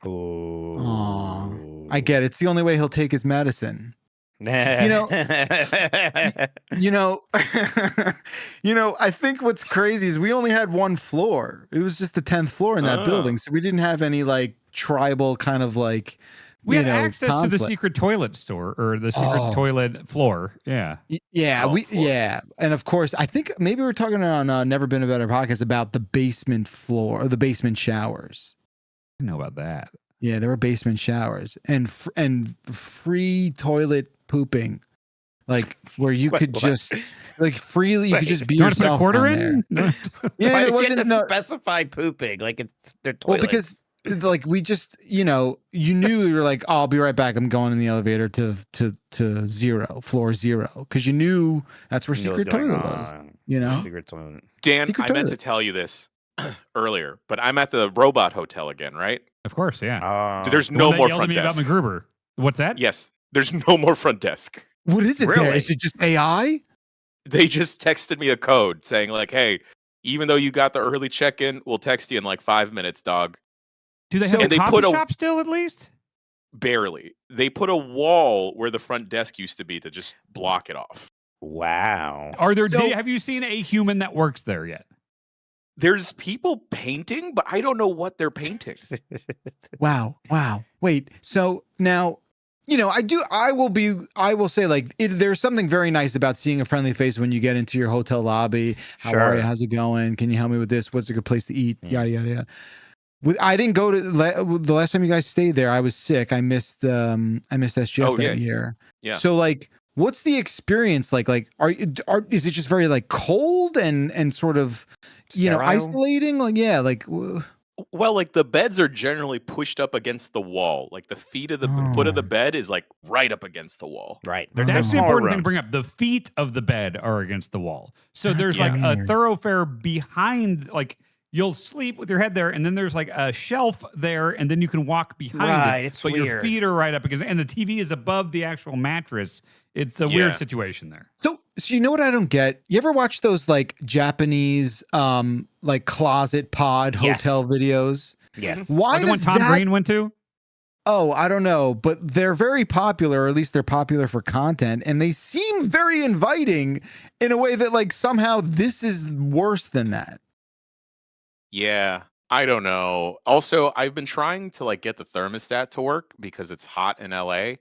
Aw, I get it. It's the only way he'll take his medicine. You know, I think what's crazy is we only had one floor. It was just the 10th floor in that building. So we didn't have any like tribal kind of like, we had know, access to the conflict. secret toilet store or the secret toilet floor. Yeah. Yeah. And of course, I think maybe we're talking on Never Been a Better podcast about the basement floor or the basement showers. I know about that. Yeah, there were basement showers and free toilet pooping, like where you could just like freely you could just be you want to put a yourself quarter on in? there. Yeah, Why it did you wasn't have to specify pooping like it's their well toilets? because like we just you knew you were like, oh, I'll be right back. I'm going in the elevator to floor 0 because you knew that's where You know what's secret going toilet was. on. You know, Secret toilet. Dan, Secret I meant to toilet. tell you this. earlier, but I'm at the robot hotel again, right? Of course, yeah. There's The no one that more yelled front at me desk. about MacGruber. What's that? Yes, there's no more front desk. What is it there? Is it just AI? They just texted me a code saying like, "Hey, even though you got the early check-in, we'll text you in like 5 minutes, dog." Do they have a coffee shop still at least? Barely. They put a wall where the front desk used to be to just block it off. Wow. Have you seen a human that works there yet? There's people painting, but I don't know what they're painting. Wow. Wait. So now, I will say like there's something very nice about seeing a friendly face when you get into your hotel lobby. How are you? How's it going? Can you help me with this? What's a good place to eat? Yada, yada, yada. I didn't go to the last time you guys stayed there. I was sick. I missed SGF that year. Yeah. So like, what's the experience like? Like, is it just very like cold and sort of, isolating? Like, yeah, like. Well, like the beds are generally pushed up against the wall. Like the foot of the bed is like right up against the wall. Right. That's the important thing to bring up. The feet of the bed are against the wall. So there's like a thoroughfare behind, like you'll sleep with your head there, and then there's like a shelf there, and then you can walk behind it. It's but weird. Your feet are right up against, and the TV is above the actual mattress. It's a weird situation there. So you know what I don't get? You ever watch those like Japanese like closet pod hotel videos? Yes. Why the one Tom Green went to? Oh, I don't know, but they're very popular, or at least they're popular for content, and they seem very inviting in a way that like somehow this is worse than that. Yeah, I don't know. Also, I've been trying to like get the thermostat to work because it's hot in LA,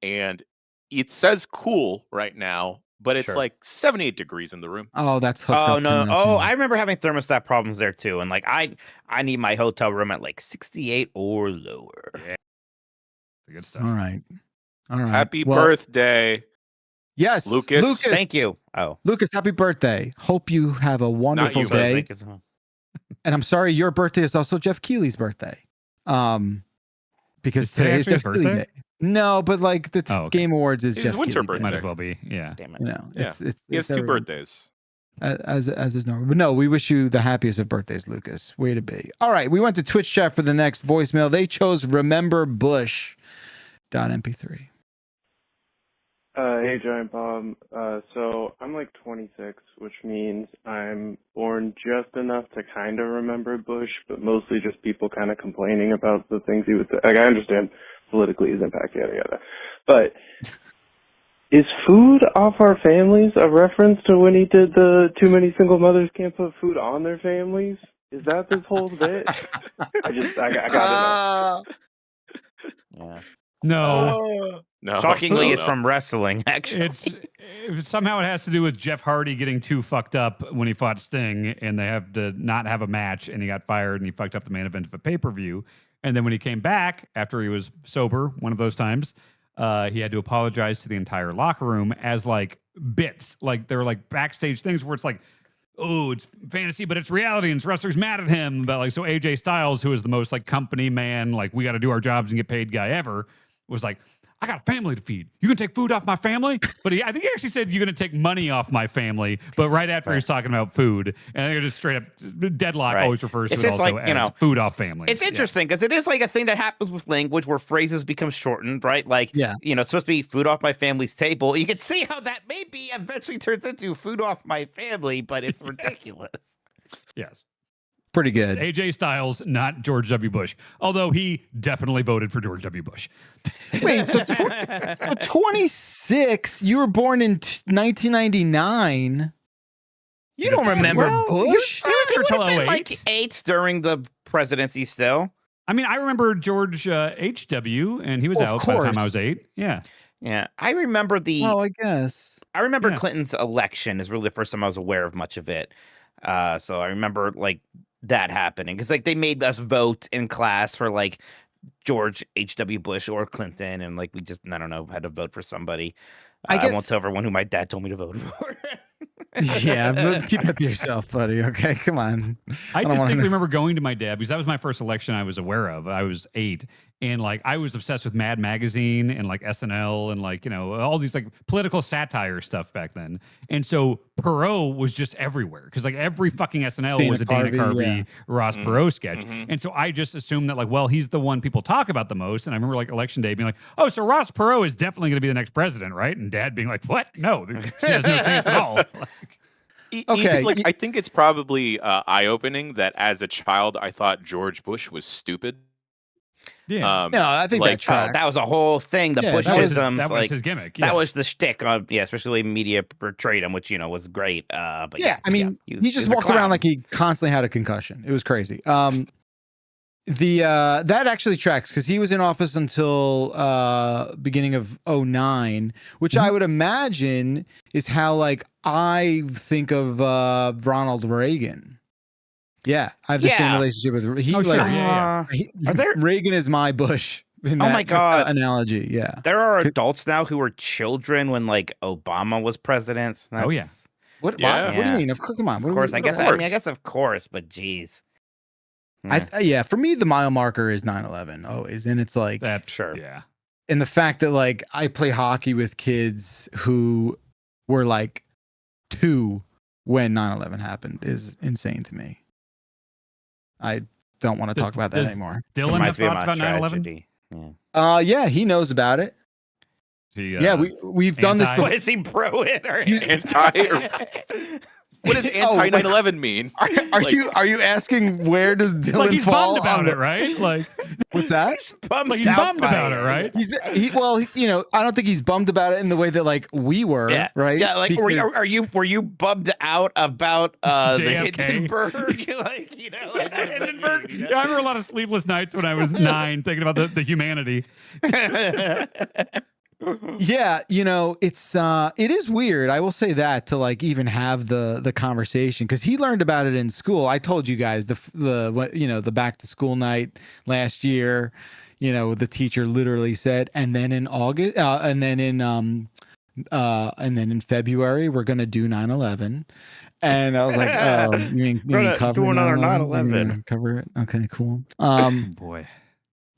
and it says cool right now, but it's like 78 degrees in the room. Oh, that's hooked up. Oh no! Oh, I remember having thermostat problems there too, and like I need my hotel room at like 68 or lower. Yeah, good stuff. All right. Happy birthday. Yes, Lucas. Thank you. Oh, Lucas, happy birthday. Hope you have a wonderful day. And I'm sorry, your birthday is also Jeff Keighley's birthday. Because today is Jeff Keighley Day. No, but like the Game Awards is His Jeff winter Keighley birthday. Might as well be. Yeah. Damn it. You know, he has two birthdays. As is normal. But no, we wish you the happiest of birthdays, Lucas. Way to be. All right, we went to Twitch chat for the next voicemail. They chose Remember Bush. .mp3. Hey, Giant Bomb. So I'm like 26, which means I'm born just enough to kind of remember Bush, but mostly just people kind of complaining about the things he would say. Like, I understand politically his impact, yada, yada. But is food off our families a reference to when he did the too many single mothers can't put food on their families? Is that this whole bit? I gotta know. Yeah. No. No. Shockingly, it's from wrestling, actually. Somehow it has to do with Jeff Hardy getting too fucked up when he fought Sting, and they have to not have a match, and he got fired, and he fucked up the main event of a pay-per-view. And then when he came back, after he was sober, one of those times, he had to apologize to the entire locker room as like bits. Like there were like backstage things where it's like, oh, it's fantasy, but it's reality, and wrestlers mad at him. But like, so AJ Styles, who is the most like company man, like we got to do our jobs and get paid guy ever, was like, I got a family to feed. You gonna take food off my family? But I think he actually said you're gonna take money off my family. But right after he was talking about food, and they're just straight up deadlock always refers to it also like, as food off family. It's interesting because it is like a thing that happens with language where phrases become shortened, right? Like, it's supposed to be food off my family's table. You can see how that maybe eventually turns into food off my family, but it's ridiculous. Yes. Pretty good. AJ Styles, not George W. Bush, although he definitely voted for George W. Bush. Wait, so 26, you were born in 1999. You don't remember Bush? He was there like 8 during the presidency still. I mean, I remember George H.W., and he was out by the time I was 8. Yeah. Yeah. I remember I guess. I remember Clinton's election is really the first time I was aware of much of it. So I remember like that happening because like they made us vote in class for like George H.W. Bush or Clinton, and like we just I don't know had to vote for somebody. I won't tell everyone who my dad told me to vote for. Yeah, but keep that to yourself, buddy. Okay, come on. I distinctly remember going to my dad because that was my first election I was aware of. I was 8, And like I was obsessed with Mad Magazine and like SNL and like, you know, all these like political satire stuff back then. And so Perot was just everywhere because like every fucking SNL was a Dana Carvey, Ross Perot sketch. And so I just assumed that like, well, he's the one people talk about the most. And I remember like election day being like, oh, so Ross Perot is definitely going to be the next president, right? And Dad being like, what? No, he has no chance at all. Like, it's like I think it's probably eye-opening that as a child I thought George Bush was stupid. Yeah, no, I think like, that was a whole thing. The Bushisms, that was like his gimmick. That was the shtick on, especially the media portrayed him, which was great. But I mean, he just walked around like he constantly had a concussion. It was crazy. That actually tracks because he was in office until beginning of 2009, which I would imagine is how like I think of Ronald Reagan. Yeah, I have the same relationship with Reagan is my Bush. In oh my god, analogy. Yeah, there are adults now who were children when like Obama was president. That's, What do you mean? Come on. Of course, I guess of course, but geez. For me, the mile marker is 9/11 always, and it's like that's sure, yeah. And the fact that like I play hockey with kids who were like 2 when 9/11 happened is insane to me. I don't want to talk about that anymore. Dylan have thoughts about 9/11? Yeah, he knows about it. We've done this. What is he pro it or anti? What does anti 9/11 mean? Are you asking where does Dylan like he's fall bummed about it, right? Like what's that? He's bummed, he's bummed about it, right? I don't think he's bummed about it in the way that like we were, right? Yeah, like were you bummed out about the Hindenburg? Hindenburg. Yeah, I remember a lot of sleepless nights when I was 9 thinking about the humanity. Yeah, it is weird. I will say that to like even have the conversation because he learned about it in school. I told you guys the back to school night last year. The teacher literally said, and then in August, and then in February we're gonna do 9/11. And I was like, oh, you mean cover do another 9/11? Cover it? Okay, cool. Boy.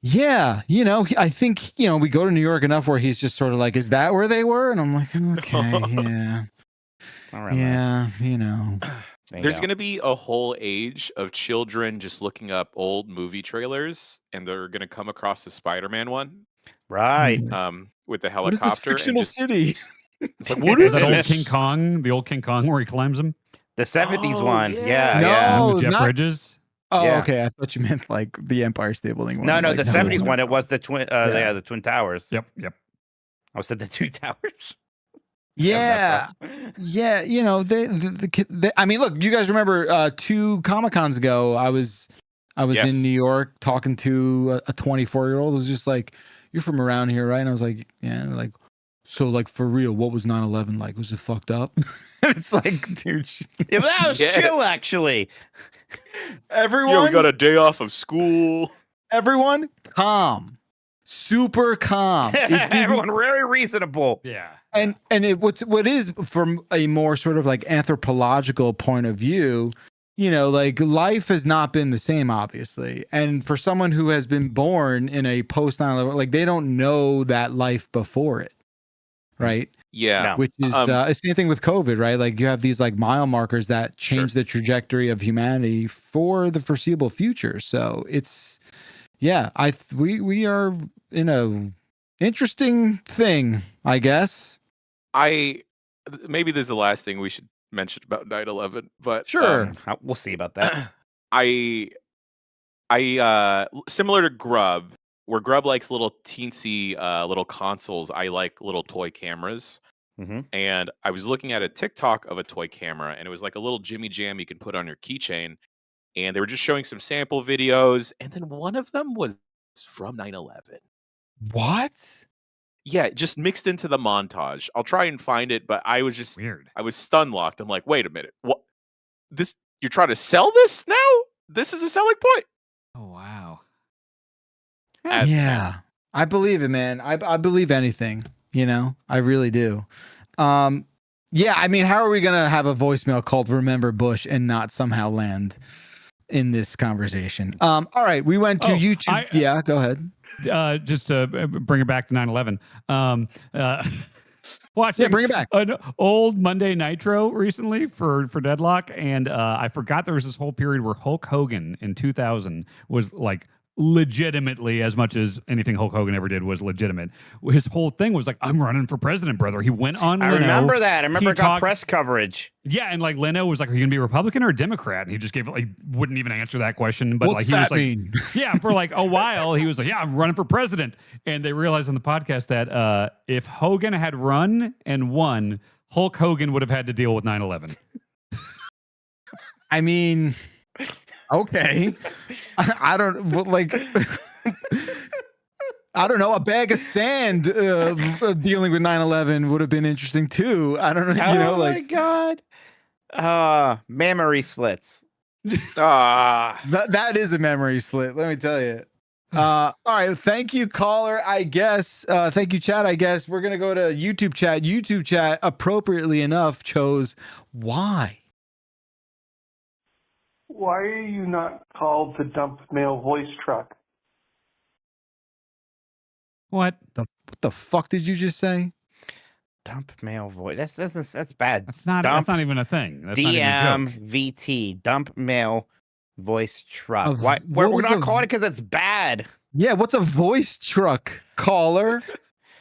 Yeah, I think, we go to New York enough where he's just sort of like, is that where they were? And I'm like, okay, yeah. All right, yeah, There's going to be a whole age of children just looking up old movie trailers, and they're going to come across the Spider-Man one. Right. With the helicopter. What is this fictional city? It's like, what is that this? The old King Kong where he climbs him? The 70s one. Yeah. No, Jeff Bridges. Oh, okay. I thought you meant like the Empire State Building one. No, like, the 70s one. It was the twin. The Twin Towers. Yep. I said the 2 towers. Yeah. Yeah. I mean, look, you guys remember 2 Comic-Cons ago, I was in New York talking to a 24-year-old who was just like, you're from around here, right? And I was like, yeah. And like, so like for real, what was 9/11 like? Was it fucked up? It's like, dude. Yeah, that was chill, actually. Everyone, we got a day off of school. Everyone, calm, super calm. Everyone, very reasonable. Yeah, and what is from a more sort of like anthropological point of view, like life has not been the same, obviously. And for someone who has been born in a post 9/11, like they don't know that life before it, right? Yeah. Which is same thing with COVID, right? Like you have these like mile markers that change the trajectory of humanity for the foreseeable future. So it's, we are in a interesting thing, I guess. Maybe this is the last thing we should mention about 9/11, but sure, we'll see about that. I similar to Grub, where Grub likes little teensy little consoles, I like little toy cameras. Mm-hmm. And I was looking at a TikTok of a toy camera, and it was like a little Jimmy Jam you can put on your keychain. And they were just showing some sample videos, and then one of them was from 9/11. What? Yeah, just mixed into the montage. I'll try and find it, but I was just weird. I was stun locked. I'm like, wait a minute, what? This you're trying to sell this now? This is a selling point. Oh wow. Yeah, I believe it, man. I believe anything. I really do. Yeah, I mean, how are we gonna have a voicemail called "Remember Bush" and not somehow land in this conversation. All right, we went to YouTube. Yeah, go ahead. Just to bring it back to 9/11. Watching bring it back. An old Monday Nitro recently for Deadlock, and I forgot there was this whole period where Hulk Hogan in 2000 was like legitimately, as much as anything Hulk Hogan ever did was legitimate. His whole thing was like, I'm running for president, brother. He went on Leno. I remember that. I remember it got press coverage. Yeah, and like Leno was like, are you gonna be a Republican or a Democrat? And he just wouldn't even answer that question. But What's he that was mean? Yeah, for like a while he was like, yeah, I'm running for president. And they realized on the podcast that if Hogan had run and won, Hulk Hogan would have had to deal with 9/11. I mean, okay. I don't like. I don't know. A bag of sand dealing with 9/11 would have been interesting too. I don't know. Oh my god. Memory slits. That is a memory slit. Let me tell you. All right. Thank you, caller. I guess. Thank you, chat. I guess we're gonna go to YouTube chat. YouTube chat, appropriately enough, chose why. Why are you not called the dump mail voice truck? What the fuck did you just say? Dump mail voice. That's bad. That's not even a thing. That's DMVT. Dump mail voice truck. Why? We're not calling it because it's bad. Yeah. What's a voice truck, caller?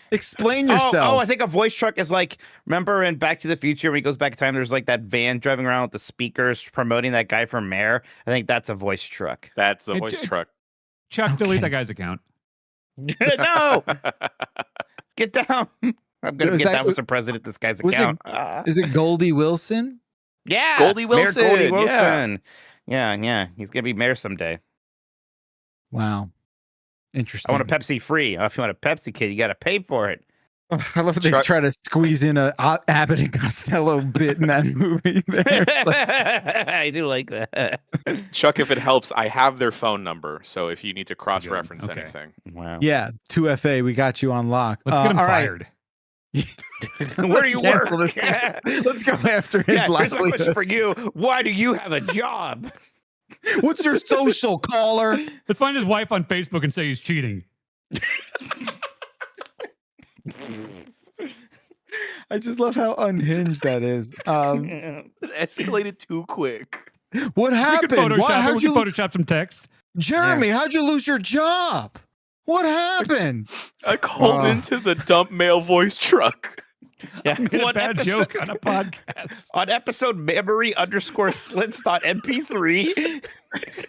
Explain yourself. Oh, I think a voice truck is like, remember in Back to the Future when he goes back in time, there's like that van driving around with the speakers promoting that guy for mayor. I think that's a voice truck. That's a voice truck. Chuck, delete that guy's account. No. Get down. I'm going to get that Mr. President, this guy's account. Is it Goldie Wilson? Yeah. Goldie Wilson. Mayor Goldie Wilson. Yeah. He's going to be mayor someday. Wow. Interesting. I want a Pepsi free. If you want a Pepsi kid, you got to pay for it. Oh, I love that they try to squeeze in a Abbott and Costello bit in that movie. I do like that. Chuck, if it helps, I have their phone number. So if you need to cross-reference anything. Wow. Yeah, 2FA, we got you on lock. Let's get him fired. Where do you work? Let's go after his Here's my livelihood. question for you. Why do you have a job? What's your social, caller? Let's find his wife on Facebook and say he's cheating. I just love how unhinged that is. It escalated too quick. What happened? We could Photoshop some text. Jeremy, how'd you lose your job? What happened? I called into the dump mail voice truck. Yeah, a bad joke on a podcast. On episode memory_slits.mp3.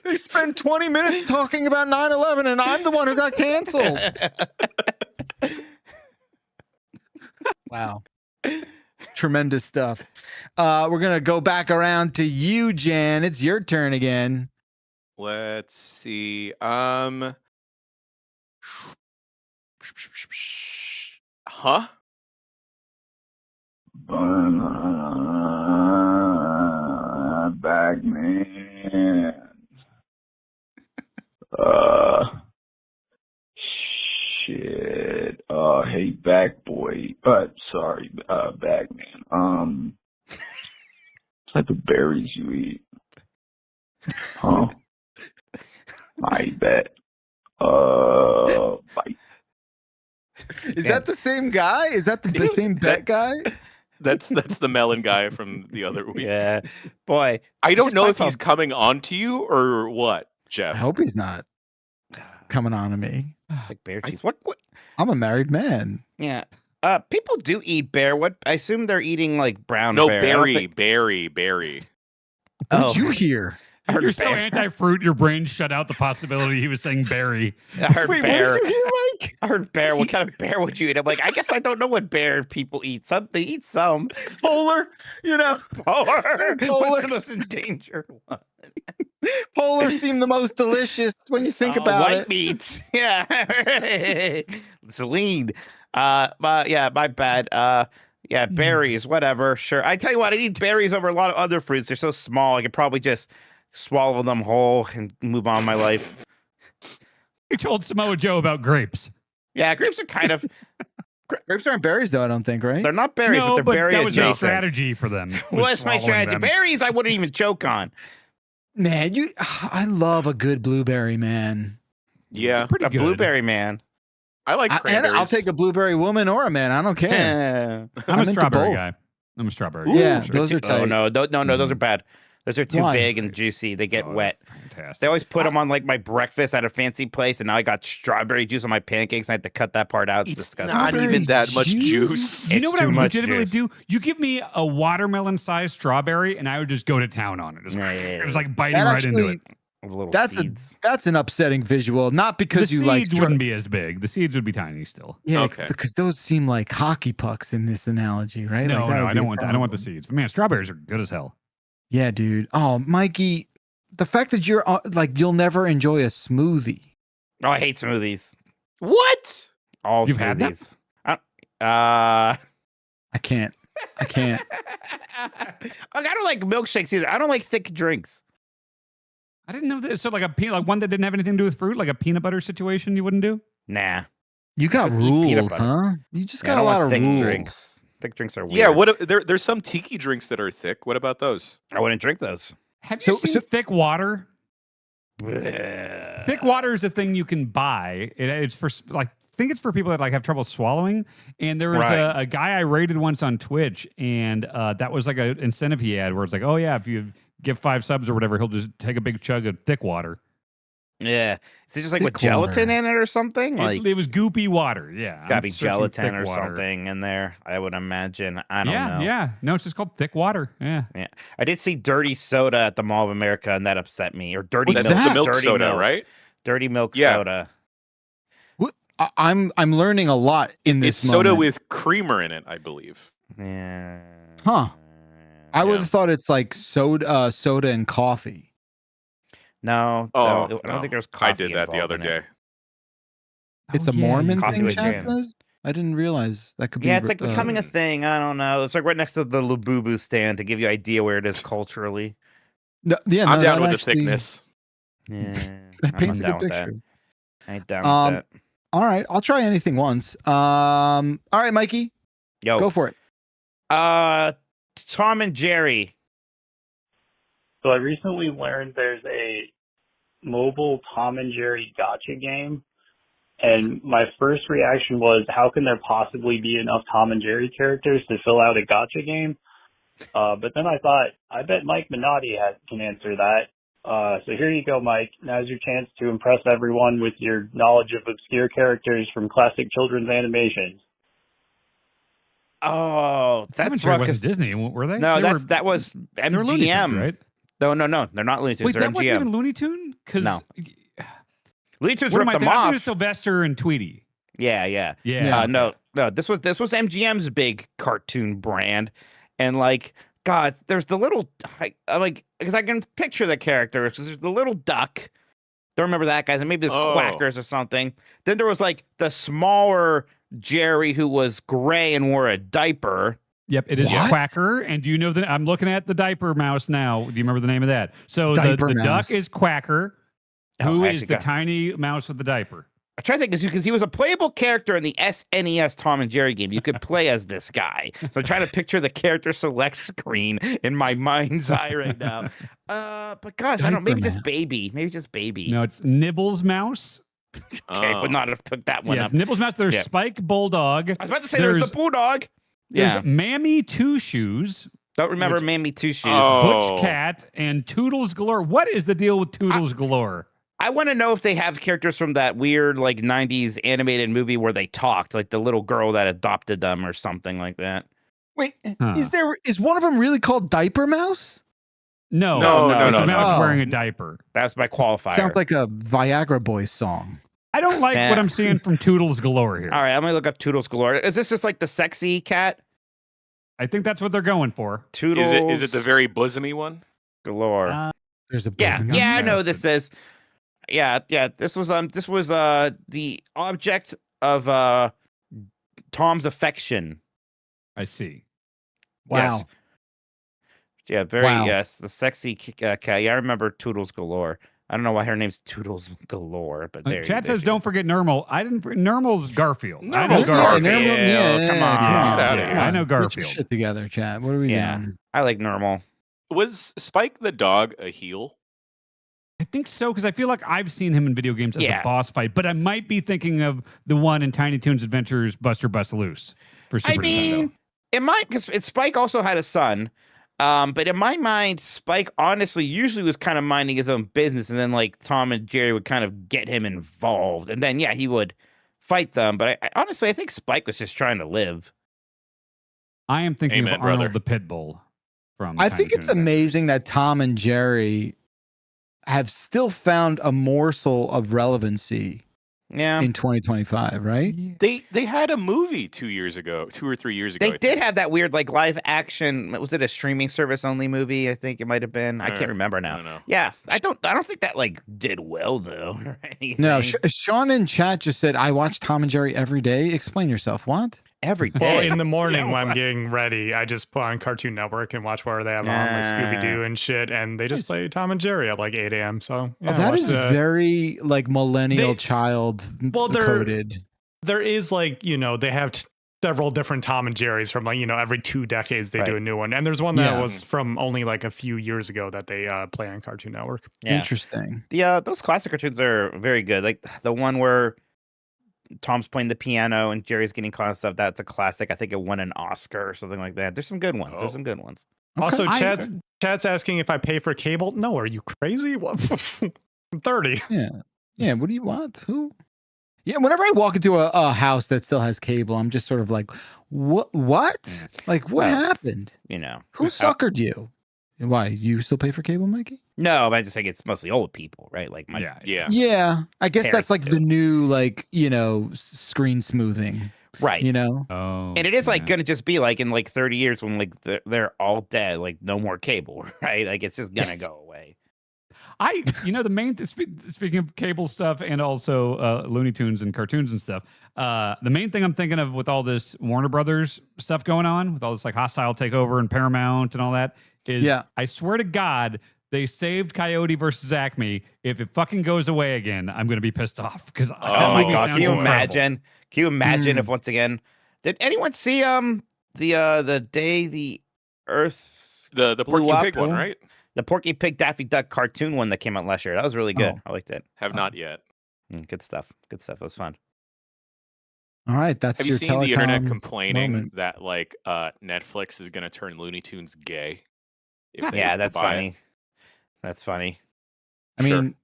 They spent 20 minutes talking about 9/11 and I'm the one who got canceled. Wow. Tremendous stuff. We're going to go back around to you, Jan. It's your turn again. Let's see. Huh? Back, man. Shit. Hey, back boy. Sorry, back man. What type of berries you eat? Huh? I bet. Bite. Is that the same guy? Is that the same bet guy? That's the melon guy from the other week. Yeah. Boy. I don't know if he's coming on to you or what, Jeff. I hope he's not coming on to me. Like bear cheese. What? I'm a married man. Yeah. People do eat bear. What? I assume they're eating like brown No, bear. berry. What did you hear? You're so anti-fruit, your brain shut out the possibility he was saying berry. I heard Wait, bear. what did you hear, Mike? I heard bear. What kind of bear would you eat? I'm like, I guess I don't know what bear people eat. They eat some. Polar, Polar. What's the most endangered one? Polar seem the most delicious when you think about white it. White meats. Yeah. It's lean. But yeah, my bad. Yeah, berries, whatever. Sure. I tell you what, I eat berries over a lot of other fruits. They're so small. I could probably just swallow them whole and move on my life. You told Samoa Joe about grapes. Yeah, grapes are kind of... Grapes aren't berries, though, I don't think, right? They're not berries, but they're berry that was a adjacent. strategy for them. What's my strategy? Them. Berries, I wouldn't even choke on. Man, I love a good blueberry, man. Yeah, Pretty a good. blueberry man. I like And cranberries. I'll take a blueberry woman or a man. I don't care. I'm a into strawberry both. guy. I'm a strawberry. Yeah, guy. For those sure. are tight. Oh no, those are bad. Those are too Why? big and juicy. They get wet. Fantastic. They always put them on like my breakfast at a fancy place, and now I got strawberry juice on my pancakes. And I had to cut that part out. It's disgusting. Not even that much juice. You know what I too would much legitimately juice. do? You give me a watermelon-sized strawberry, and I would just go to town on it. Just, it was like biting That right into it. That's an upsetting visual. Not because The you like seeds wouldn't be as big. The seeds would be tiny still. Yeah, Okay. because those seem like hockey pucks in this analogy, right? No, Like, that no, would I be a don't want. I don't want the problem. seeds. But man, strawberries are good as hell. Yeah, dude. Oh, Mikey, the fact that you're like you'll never enjoy a smoothie. Oh, I hate smoothies. What? All You've had them? smoothies. I can't. I don't like milkshakes either. I don't like thick drinks. I didn't know that. So like like one that didn't have anything to do with fruit, like a peanut butter situation, you wouldn't do. Nah. You got Just eat peanut rules, butter. huh? You just Yeah, got I a don't lot want of thick rules. drinks. Thick drinks are weird. Yeah, there's some tiki drinks that are thick. What about those? I wouldn't drink those. Have you seen thick water? Thick water is a thing you can buy. It's for like, I think it's for people that like have trouble swallowing. And there was Right. a guy I rated once on Twitch, and that was like an incentive he had where it's like, oh yeah, if you give 5 subs or whatever, he'll just take a big chug of thick water. Yeah. Is it just like Thick with gelatin water. in it or something? Like It was goopy water. Yeah, it's got to be I'm searching gelatin thick or water. something in there. I would imagine. I don't know. Yeah. No, it's just called thick water. Yeah. Yeah. I did see dirty soda at the Mall of America, and that upset me. Or dirty What's milk. that? The milk dirty soda, milk. right? Dirty milk Yeah. soda. What? I'm learning a lot in this It's soda moment. with creamer in it, I believe. Yeah. Huh. I would Yeah. have thought it's like soda and coffee. No. Oh, I don't no. think there's coffee I did that the involved other in it. day. It's Oh, a yeah, Mormon coffee thing, with Chad jam. says? I didn't realize that could be. Yeah, it's like becoming a thing. I don't know. It's like right next to the Labubu stand to give you idea where it is culturally. Yeah, I'm no, down that with actually- the thickness. Yeah. That I'm paints a down good with that. picture. I ain't down with that. All right, I'll try anything once. All right, Mikey, Yo. go for it. Tom and Jerry. So I recently learned there's a mobile Tom and Jerry gotcha game. And my first reaction was, how can there possibly be enough Tom and Jerry characters to fill out a gotcha game? But then I thought, I bet Mike Minotti can answer that. So here you go, Mike. Now's your chance to impress everyone with your knowledge of obscure characters from classic children's animations. Oh, Tom and that's Jerry right. wasn't Disney, were they? No, They that was they were Looney Tunes, MGM. right? No, they're not Looney Tunes. Wait, they're that wasn't MGM. even Looney Tune? Because No. Looney Tunes what am ripped I them thinking? I'm off. thinking Sylvester and Tweety. Yeah. Yeah. No. This was MGM's big cartoon brand, and like, God, there's the little, I'm like, because I can picture the characters. Because there's the little duck. Don't remember that, guys. And maybe there's Quackers or something. Then there was like the smaller Jerry who was gray and wore a diaper. Yep, it is What? Quacker. And do you know that I'm looking at the diaper mouse now? Do you remember the name of that? So the Diaper mouse. duck is Quacker, who I is actually the got- tiny mouse with the diaper. I try to think because he was a playable character in the SNES Tom and Jerry game. You could play as this guy. So I'm trying to picture the character select screen in my mind's eye right now. But gosh, I don't. Maybe Diaper just baby. Maybe just baby. No, it's Nibbles Mouse. Okay, would not have picked that one Yeah, up. it's Nibbles Mouse. There's Yeah. Spike Bulldog. I was about to say there's the bulldog. There's Yeah. Mammy Two Shoes, Don't remember Mammy Two Shoes. Butch Cat, and Toodles Galore. What is the deal with Toodles Galore? I want to know if they have characters from that weird like 90s animated movie where they talked, like the little girl that adopted them or something like that. Wait, is one of them really called Diaper Mouse? No, No, it's a mouse no. wearing a diaper. That's my qualifier. Sounds like a Viagra Boys song. I don't like Yeah. what I'm seeing from Toodles Galore here. All right, I'm gonna look up Toodles Galore. Is this just like the sexy cat? I think that's what they're going for. Toodles Is it the very bosomy one? Galore. There's a Yeah, bosom. I know this is. Yeah. This was the object of Tom's affection. I see. Wow. Yes. Yeah, very Wow. yes. The sexy cat. Yeah, I remember Toodles Galore. I don't know why her name's Toodles Galore, but there. Chad there says, she "Don't forget Nermal." I didn't. Nermal's Garfield. I know Nermal's Garfield. Garfield. Come on. Get outta Yeah, here. I know Get your Garfield. shit together, Chad. What are we Yeah. doing? I like Normal. Was Spike the dog a heel? I think so, because I feel like I've seen him in video games as a boss fight, but I might be thinking of the one in Tiny Toons Adventures Buster Bust Loose for Super Nintendo. It might, because Spike also had a son. But in my mind, Spike honestly usually was kind of minding his own business, and then like Tom and Jerry would kind of get him involved, and then he would fight them. But I honestly think Spike was just trying to live. I am thinking of Arnold the Pitbull from. I think it's amazing that Tom and Jerry have still found a morsel of relevancy. In 2025, right? They had a movie 2 or 3 years ago. They did have that weird like live action. Was it a streaming service only movie? I think it might have been. I can't remember now. Yeah, I don't think that like did well though. No, Sean in chat just said I watch Tom and Jerry every day. Explain yourself. What? Every day. Well, in the morning when I'm getting ready, I just put on Cartoon Network and watch whatever they have on, like Scooby Doo and shit, and they just play Tom and Jerry at like 8 a.m. So that is very like millennial child coded. There is like they have several different Tom and Jerry's from like every 2 decades they do a new one, and there's one that was from only like a few years ago that they play on Cartoon Network. Interesting. Yeah, those classic cartoons are very good. Like the one where Tom's playing the piano and Jerry's getting caught and stuff. That's a classic. I think it won an Oscar or something like that. There's some good ones. There's some good ones. Also, chat's asking if I pay for cable. No, are you crazy? What? I'm 30. Yeah. What do you want? Who? Yeah. Whenever I walk into a house that still has cable, I'm just sort of like, what? Like, what happened? Who suckered you? Why, you still pay for cable, Mikey? No, but I just think it's mostly old people, right? Like my yeah. I guess that's like the new like screen smoothing, right? Oh, and it is like gonna just be like in like 30 years when like they're all dead, like no more cable, right? Like it's just gonna go away. The main speaking of cable stuff and also Looney Tunes and cartoons and stuff, the main thing I'm thinking of with all this Warner Brothers stuff going on, with all this like hostile takeover and Paramount and all that, is I swear to God, they saved Coyote versus Acme. If it fucking goes away again, I'm gonna be pissed off because oh my God, can you imagine? Can you imagine if once again, did anyone see the day the Earth the Porky Pig one, right? The Porky Pig Daffy Duck cartoon one that came out last year. That was really good. I liked it. Have not yet. Good stuff. Good stuff. It was fun. All right, that's. Have you seen the internet complaining that like Netflix is gonna turn Looney Tunes gay? That's funny. That's funny. I mean,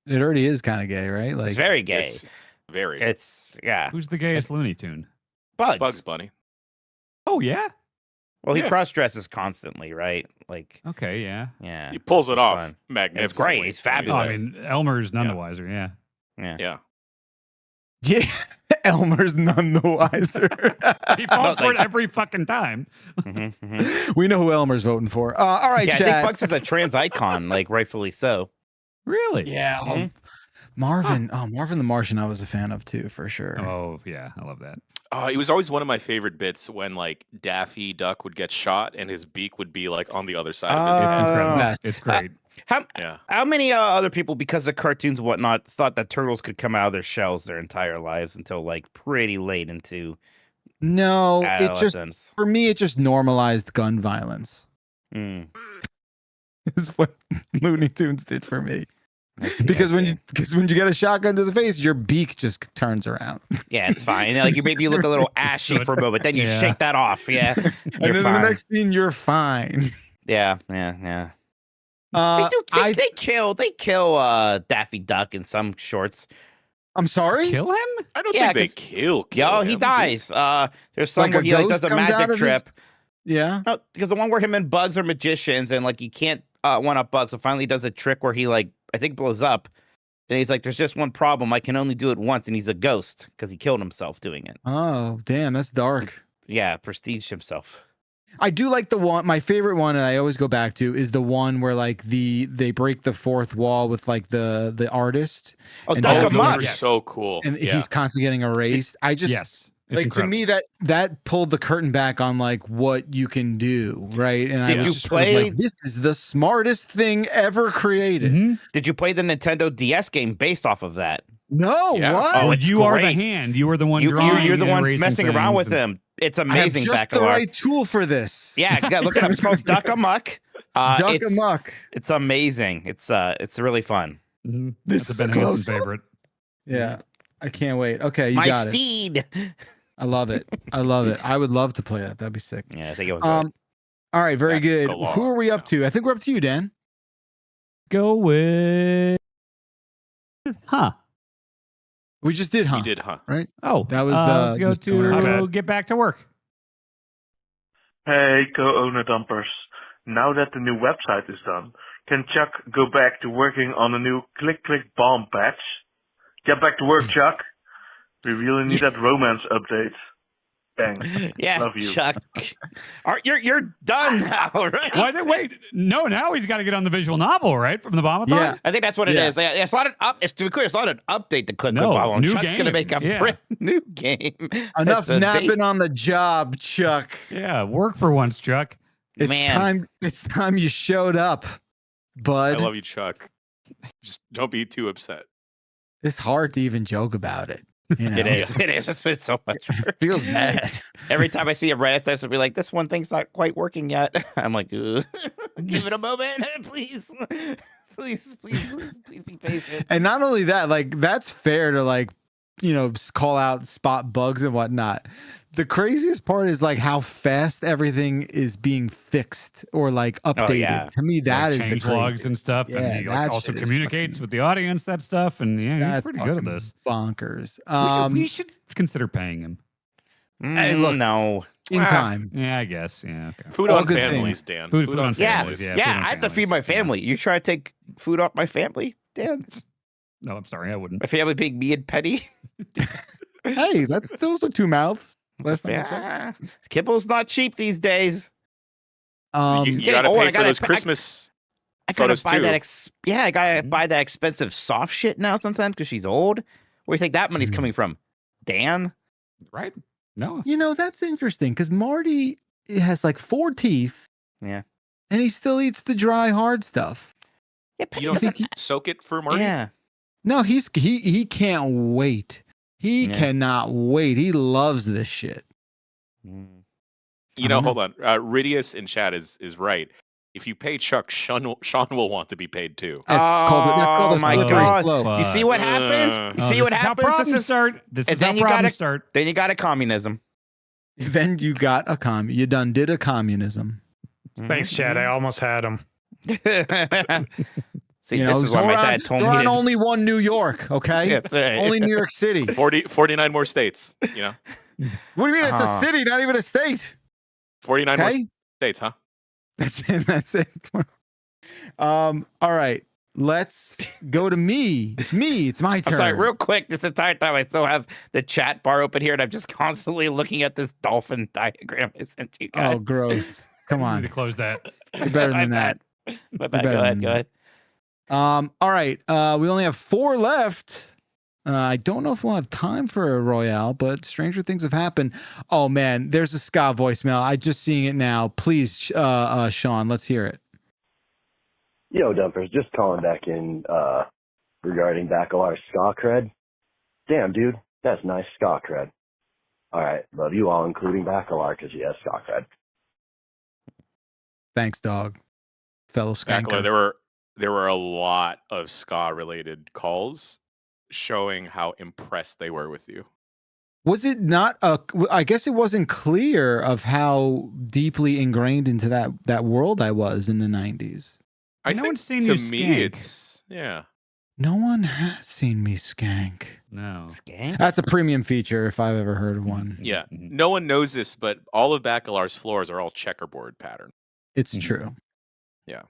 it already is kind of gay, right? Like it's very gay. It's Who's the gayest Looney Tune? Bugs Bunny. Oh yeah. Well, he cross dresses constantly, right? Like okay, yeah. He pulls it off magnificently. It's great. He's fabulous. I mean, Elmer's none the wiser. Yeah. Elmer's none the wiser. He falls for it every fucking time. We know who Elmer's voting for. All right, Chad. I think Bugs is a trans icon, like rightfully so. Really? Yeah. Marvin the Martian I was a fan of too, for sure. Oh, yeah. I love that. It was always one of my favorite bits when like Daffy Duck would get shot and his beak would be like on the other side of his head. It's incredible. It's great. How many other people, because of cartoons and whatnot, thought that turtles could come out of their shells their entire lives until like pretty late into adolescence? For me, it just normalized gun violence. Is what Looney Tunes did for me. Because when you get a shotgun to the face, your beak just turns around. Yeah, it's fine. Like maybe you look a little ashy for a moment, then you shake that off. Yeah, and then the next scene, you're fine. Yeah. They kill Daffy Duck in some shorts. I'm sorry? Kill him? I don't think they kill him. He dies. There's some where he like does a magic trip. Yeah. No, because the one where him and Bugs are magicians and like he can't one up Bugs, so finally he does a trick where he like I think blows up. And he's like, there's just one problem. I can only do it once. And he's a ghost because he killed himself doing it. Oh, damn. That's dark. Yeah. Prestige himself. I do like the one. My favorite one, and I always go back to, is the one where like they break the fourth wall with like the artist. Oh, Duck those are so cool. And he's constantly getting erased. I just like incredible. To me that pulled the curtain back on like what you can do, right? And Did I was you just play? sort of like, this is the smartest thing ever created. Did you play the Nintendo DS game based off of that? No, what? Oh, you are the hand. You are the one drawing. You're the one messing around with him. It's amazing. I have just the right tool for this. Yeah, look it up. It's called Duck Amuck. Duck it's Amuck. it's amazing. It's really fun. Mm-hmm. This That's a Ben is Hansen close. favorite. Yeah, I can't wait. Okay, you My got it. steed. I love it. I love it. I would love to play that. That'd be sick. Yeah, I think it was. All right, very good. Galar, Who are we up to? I think we're up to you, Dan. Go with We just did, huh? We did, huh? Right? Oh, that was. let's go just going around. to get back to work. Hey, co-owner dumpers. Now that the new website is done, can Chuck go back to working on a new click bomb patch? Get back to work, Chuck. We really need that romance update. Thanks. Yeah, Love you. Chuck. You're done now, right? Wait, no. Now he's got to get on the visual novel, right, from the Bombathon. Yeah. I think that's what it is. It's not an up. It's to be clear. It's not an update to click No, bomb. new Chuck's game. gonna make a brand new game. Enough That's a napping date. on the job, Chuck. Yeah, work for once, Chuck. It's Man. time. It's time you showed up, bud. I love you, Chuck. Just don't be too upset. It's hard to even joke about it. You know? It is. It is. It's been so much work. Feels bad. Every time I see a Reddit, this will be like, "This one thing's not quite working yet." I'm like, "Ugh. Give it a moment, please, please be patient." And not only that, like that's fair to like, call out, spot bugs and whatnot. The craziest part is like how fast everything is being fixed or like updated. yeah. To me, that is the change crazy. logs and stuff, Yeah, and he that also shit is communicates with the audience that stuff, and yeah, he's That's pretty good at fucking this. bonkers. We should consider paying him. Hey, look, no. in time. Yeah, I guess. Yeah, okay. Food All on good families, things. Dan. Food on Yeah, families. yeah. Food on I have to feed families. my family. You try to take food off my family, Dan? No, I'm sorry, I wouldn't. My family being me and Penny. Hey, those are two mouths. Last time I checked. Yeah. Kibble's not cheap these days. You gotta old. pay I for gotta those pay- Christmas I gotta photos buy too. that. I gotta buy that expensive soft shit now sometimes because she's old. Where do you think that money's coming from, Dan? Right? No. That's interesting because Marty has like 4 teeth. Yeah. And he still eats the dry, hard stuff. Yeah, Penny You don't doesn't. think soak it for Marty? Yeah. No, he can't wait. He cannot wait. He loves this shit. You know, hold on. Ridius in chat is right. If you pay Chuck, Sean will want to be paid too. That's called a my slippery God. slope. You see what happens? You see this what is how happens? problems start. This and is how then you problems gotta start. Then you got a communism. Then you got a you done did a communism. Thanks, Chad. I almost had him. See, this is why my dad told me. There he aren't didn't- only one New York, okay? Yeah, that's right. Only New York City. 49 more states, What do you mean it's a city, not even a state? 49 more Okay. states, huh? That's it. That's it. All right. Let's go to me. It's me. It's my turn. I'm sorry, real quick. This entire time, I still have the chat bar open here, and I'm just constantly looking at this dolphin diagram I sent you guys. Oh, gross. Come We on. need to close that. You're better than that. My bad. Go ahead. Go ahead. All right. We only have 4 left. I don't know if we'll have time for a Royale, but stranger things have happened. Oh man, there's a ska voicemail. I just seeing it now. Please, Sean, let's hear it. Yo, Dumpers, just calling back in regarding Bacalar's ska cred. Damn, dude, that's nice ska cred. All right, love you all, including Bacalar, because he has ska cred. Thanks, dog. Fellow Backler, skanker. there were a lot of ska related calls showing how impressed they were with you. Was it not I guess it wasn't clear of how deeply ingrained into that world I was in the 90s. I No think one's seen to you me skank. it's No one has seen me skank. No. Skank? That's a premium feature if I've ever heard of one. Yeah. No one knows this, but all of Bacalar's floors are all checkerboard pattern. It's true. Yeah.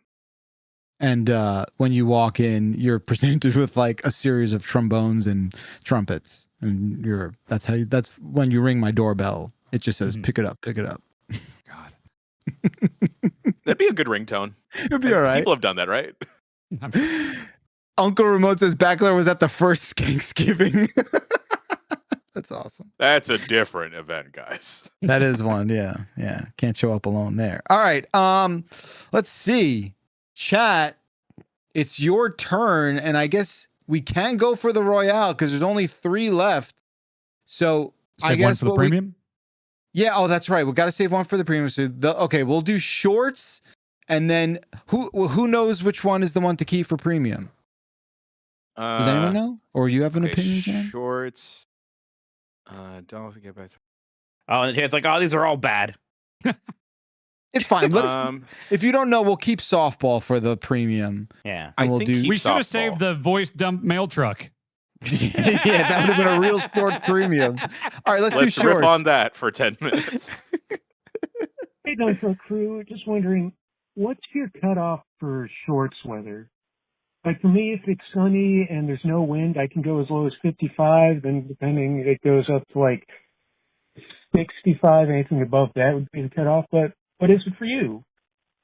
And when you walk in, you're presented with like a series of trombones and trumpets, and that's when you ring my doorbell. It just says, "Pick it up, pick it up." That'd be a good ringtone. It'd be all right. People have done that, right? Uncle Remote says Backler was at the first Skanksgiving. That's awesome. That's a different event, guys. That is one. Yeah. Can't show up alone there. All right. Let's see. Chat, it's your turn, and I guess we can go for the Royale because there's only 3 left. So I Save guess one for the premium. Yeah. Oh, that's right. We got to save one for the premium. So okay, we'll do shorts And then who knows which one is the one to keep for premium? Does anyone know? Or you have an opinion, Jan? Shorts. Don't forget about. Oh, and it's like, oh, these are all bad. It's fine. If you don't know, we'll keep softball for the premium. Yeah. And we should have saved the voice dump mail truck. Yeah, that would have been a real sport premium. All right, let's do shorts. Riff on that for 10 minutes. Hey, Dunno crew. Just wondering, what's your cutoff for shorts weather? Like for me, if it's sunny and there's no wind, I can go as low as 55. Then depending, it goes up to like 65. Anything above that would be the cutoff. But what is it for you?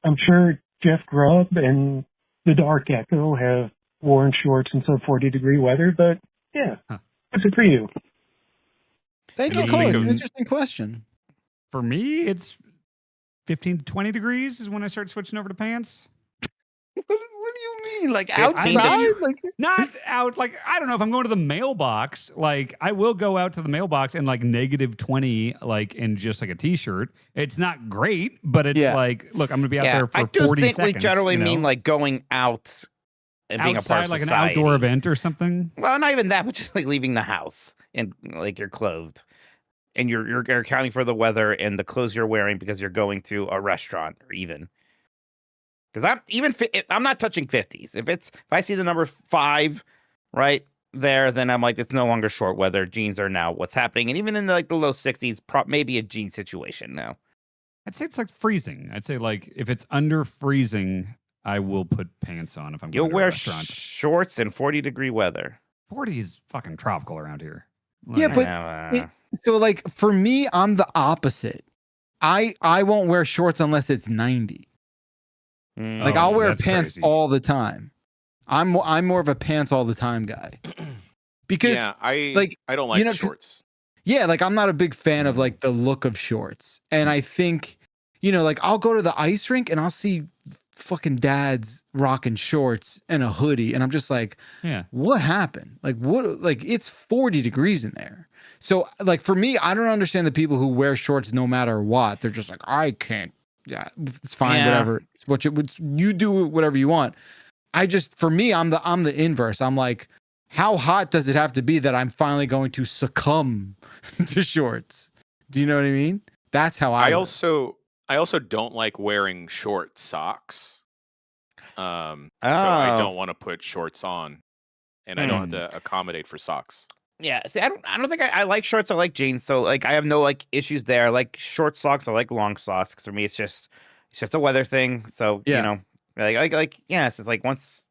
I'm sure Jeff Grubb and the Dark Echo have worn shorts in sub 40-degree weather, but yeah, what's it for you? Thank you, Colin. Interesting question. For me, it's 15 to 20 degrees is when I start switching over to pants. What do you mean? Like outside? Like not out. Like I don't know if I'm going to the mailbox. Like I will go out to the mailbox in like -20, like in just like a t-shirt. It's not great, but it's like, look, I'm gonna be out there for 40 seconds. I do think we generally mean like going out and being outside, a part of like society. an outdoor event or something. Well, not even that, but just like leaving the house and like you're clothed. And you're accounting for the weather and the clothes you're wearing because you're going to a restaurant or even. Because I'm not touching 50s. If I see the number 5 right there, then I'm like, it's no longer short weather. Jeans are now what's happening. And even in the low 60s, maybe a jean situation now. I'd say it's like freezing. I'd say like if it's under freezing, I will put pants on if I'm going to a restaurant. Shorts in 40-degree weather. 40 is fucking tropical around here. Yeah, but so like for me, I'm the opposite. I won't wear shorts unless it's 90. Like I'll wear pants all the time. I'm more of a pants all the time guy. Because I don't like shorts. Yeah, like I'm not a big fan of like the look of shorts. And I think, like I'll go to the ice rink and I'll see fucking dads rocking shorts and a hoodie and I'm just like, what happened? Like what, like it's 40 degrees in there. So like for me, I don't understand the people who wear shorts no matter what. They're just like, I can't. Yeah, it's fine, whatever. You do whatever you want. For me, I'm the inverse. I'm like, how hot does it have to be that I'm finally going to succumb to shorts? Do you know what I mean? That's how I also don't like wearing short socks. So I don't want to put shorts on, and I don't have to accommodate for socks. Yeah, see, I don't think I like shorts. I like jeans, so like I have no like issues there. I like short socks. I like long socks. For me, it's just a weather thing. So yes, it's like once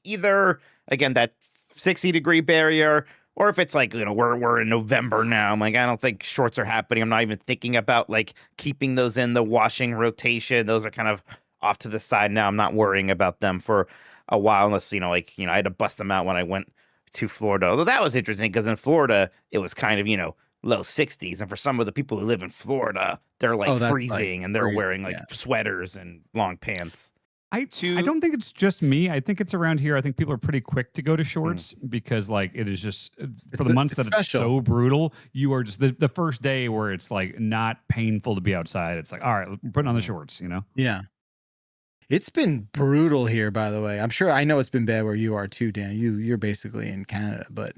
either again that 60-degree barrier, or if it's like we're in November now. I'm like I don't think shorts are happening. I'm not even thinking about like keeping those in the washing rotation. Those are kind of off to the side now. I'm not worrying about them for a while unless I had to bust them out when I went to Florida. Although that was interesting because in Florida it was kind of low 60s, and for some of the people who live in Florida, they're like freezing and they're wearing like sweaters and long pants. I don't think it's just me. I think it's around here. I think people are pretty quick to go to shorts because like it is just for the months that it's so brutal. You are just the first day where it's like not painful to be outside. It's like, all right, we're putting on the shorts, Yeah. It's been brutal here, by the way. I know it's been bad where you are too, Dan. You're basically in Canada, but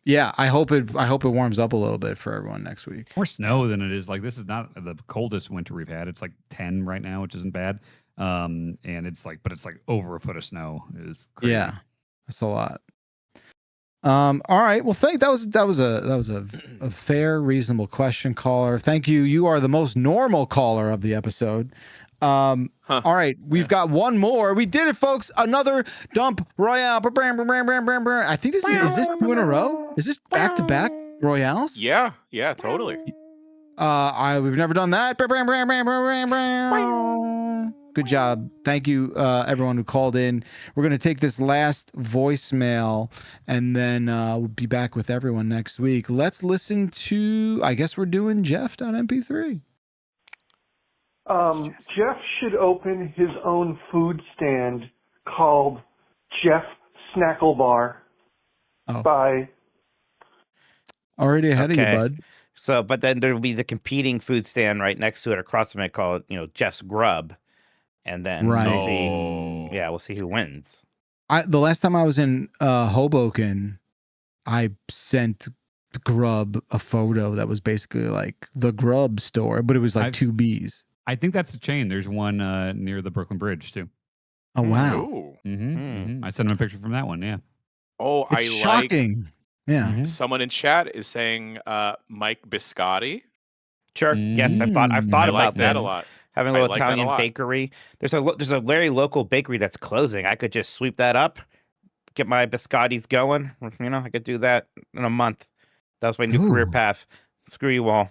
yeah, I hope it warms up a little bit for everyone next week. More snow than it is. Like this is not the coldest winter we've had. It's like 10 right now, which isn't bad. And it's like over a foot of snow. It is crazy. Yeah, that's a lot. All right. Well, that was a fair, reasonable question, caller. Thank you. You are the most normal caller of the episode. All right, we've got one more. We did it, folks. Another dump royale. I think is this 2 in a row? Is this back-to-back royales? Yeah, totally. We've never done that. Good job. Thank you, everyone who called in. We're going to take this last voicemail, and then we'll be back with everyone next week. Let's listen to, I guess we're doing Jeff.mp3. Jeff should open his own food stand called Jeff Snackle Bar. By already ahead of you, bud. So, but then there'll be the competing food stand right next to it across from it called, Jeff's Grub. and then Right. we'll see who wins. The last time I was in Hoboken, I sent Grub a photo that was basically like the Grub store, but it was like 2 B's. I think that's a chain. There's one near the Brooklyn Bridge too. Oh wow! Ooh. I sent him a picture from that one. Yeah. Oh, It's shocking. Yeah. Someone in chat is saying Mike Biscotti. Sure. Yes, I've thought I about like that this. a lot. Having a I little like that a Italian lot. bakery. There's a very local bakery that's closing. I could just sweep that up, get my biscottis going. You know, I could do that in a month. That was my new career path. Screw you all.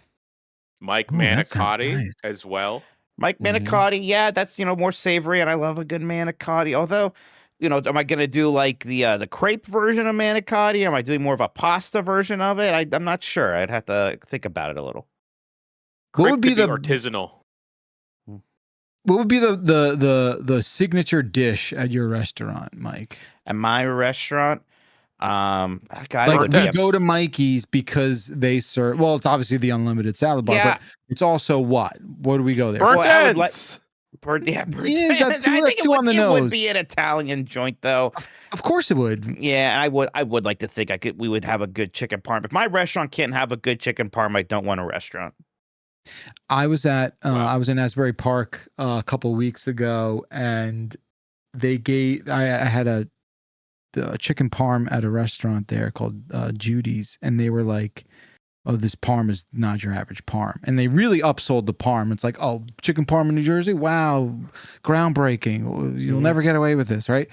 Mike Ooh, that sounds Manicotti nice. as well. Mike manicotti, yeah, that's more savory, and I love a good manicotti. Although, am I going to do like the crepe version of manicotti? Am I doing more of a pasta version of it? I'm not sure. I'd have to think about it a little. What would be the artisanal? What would be the signature dish at your restaurant, Mike? At my restaurant, like we go to Mikey's because they serve. Well, it's obviously the unlimited salad bar, but it's also what? What do we go there? Burnt ends. Burnt Yeah, ends. that too, I that's think too on the it nose. would be an Italian joint, though. Of course it would. Yeah, and I would like to think we would have a good chicken parm. If my restaurant can't have a good chicken parm, I don't want a restaurant. I was at I was in Asbury Park a couple weeks ago, and they gave I had a chicken parm at a restaurant there called Judy's, and they were like, "Oh, this parm is not your average parm," and they really upsold the parm. It's like, "Oh, chicken parm in New Jersey, wow, groundbreaking! You'll never get away with this, right?"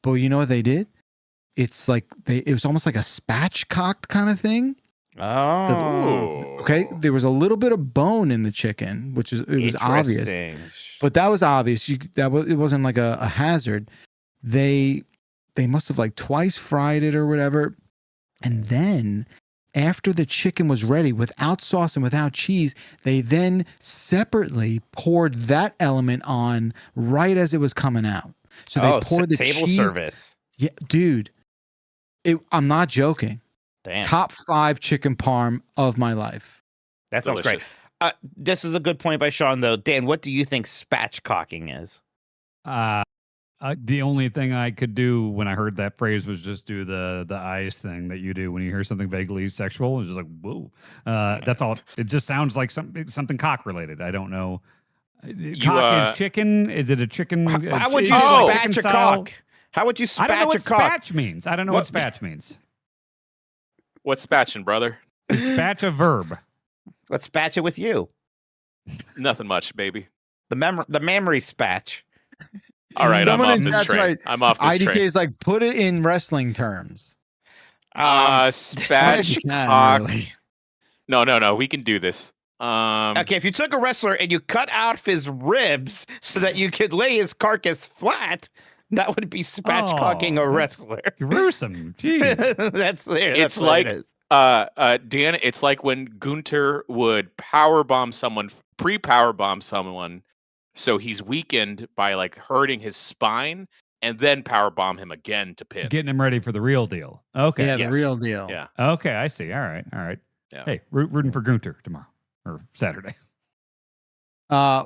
But you know what they did? It's like it was almost like a spatchcocked kind of thing. Oh, okay. There was a little bit of bone in the chicken, which it was obvious, but that was obvious. It wasn't like a hazard. They must have like twice fried it or whatever, and then after the chicken was ready without sauce and without cheese, they then separately poured that element on right as it was coming out. So they poured the table cheese. service. Yeah, dude. I'm not joking. Damn. Top 5 chicken parm of my life. That sounds great. This is a good point by Sean, though. Dan, what do you think spatchcocking is? The only thing I could do when I heard that phrase was just do the eyes thing that you do when you hear something vaguely sexual. It's just like, whoa. That's all. It just sounds like something cock related. I don't know. Cock is chicken. Is it a chicken? How would you spatch a cock? How would you spatch a cock? I don't know what spatch means. I don't know what spatch means. What's spatching, brother? Is spatch a verb? Let's spatch it with you. Nothing much, baby. The memory spatch. All right, I'm off this train. Right. I'm off this IDK train. is like, put it in wrestling terms. Spatch cock. Really. No. We can do this. Okay, if you took a wrestler and you cut out his ribs so that you could lay his carcass flat, that would be spatchcocking a wrestler. Gruesome. Jeez. That's it's what like it is. Dan, it's like when Gunter would pre-power bomb someone, so he's weakened by like hurting his spine, and then power bomb him again to pin. Getting him ready for the real deal. Okay. Yeah, the real deal. Yeah. Okay, I see. All right. Yeah. Hey, rooting for Gunter tomorrow or Saturday.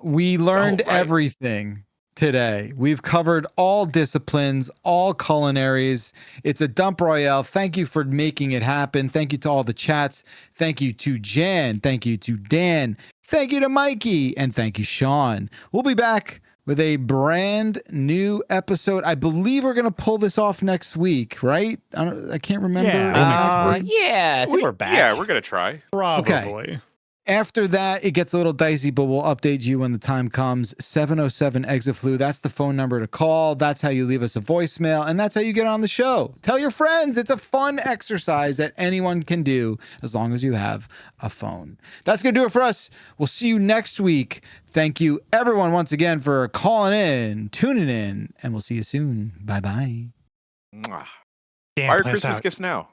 We learned everything today. We've covered all disciplines, all culinaries. It's a dump royale. Thank you for making it happen. Thank you to all the chats. Thank you to Jan. Thank you to Dan. Thank you to Mikey. And thank you, Sean. We'll be back with a brand new episode. I believe we're going to pull this off next week, right? I can't remember. Yeah, I think we're back. Yeah, we're going to try. Probably. Okay. After that, it gets a little dicey, but we'll update you when the time comes. 707 Exit Flu. That's the phone number to call. That's how you leave us a voicemail, and that's how you get on the show. Tell your friends. It's a fun exercise that anyone can do as long as you have a phone. That's going to do it for us. We'll see you next week. Thank you, everyone, once again for calling in, tuning in, and we'll see you soon. Bye-bye. Buy your Christmas gifts now.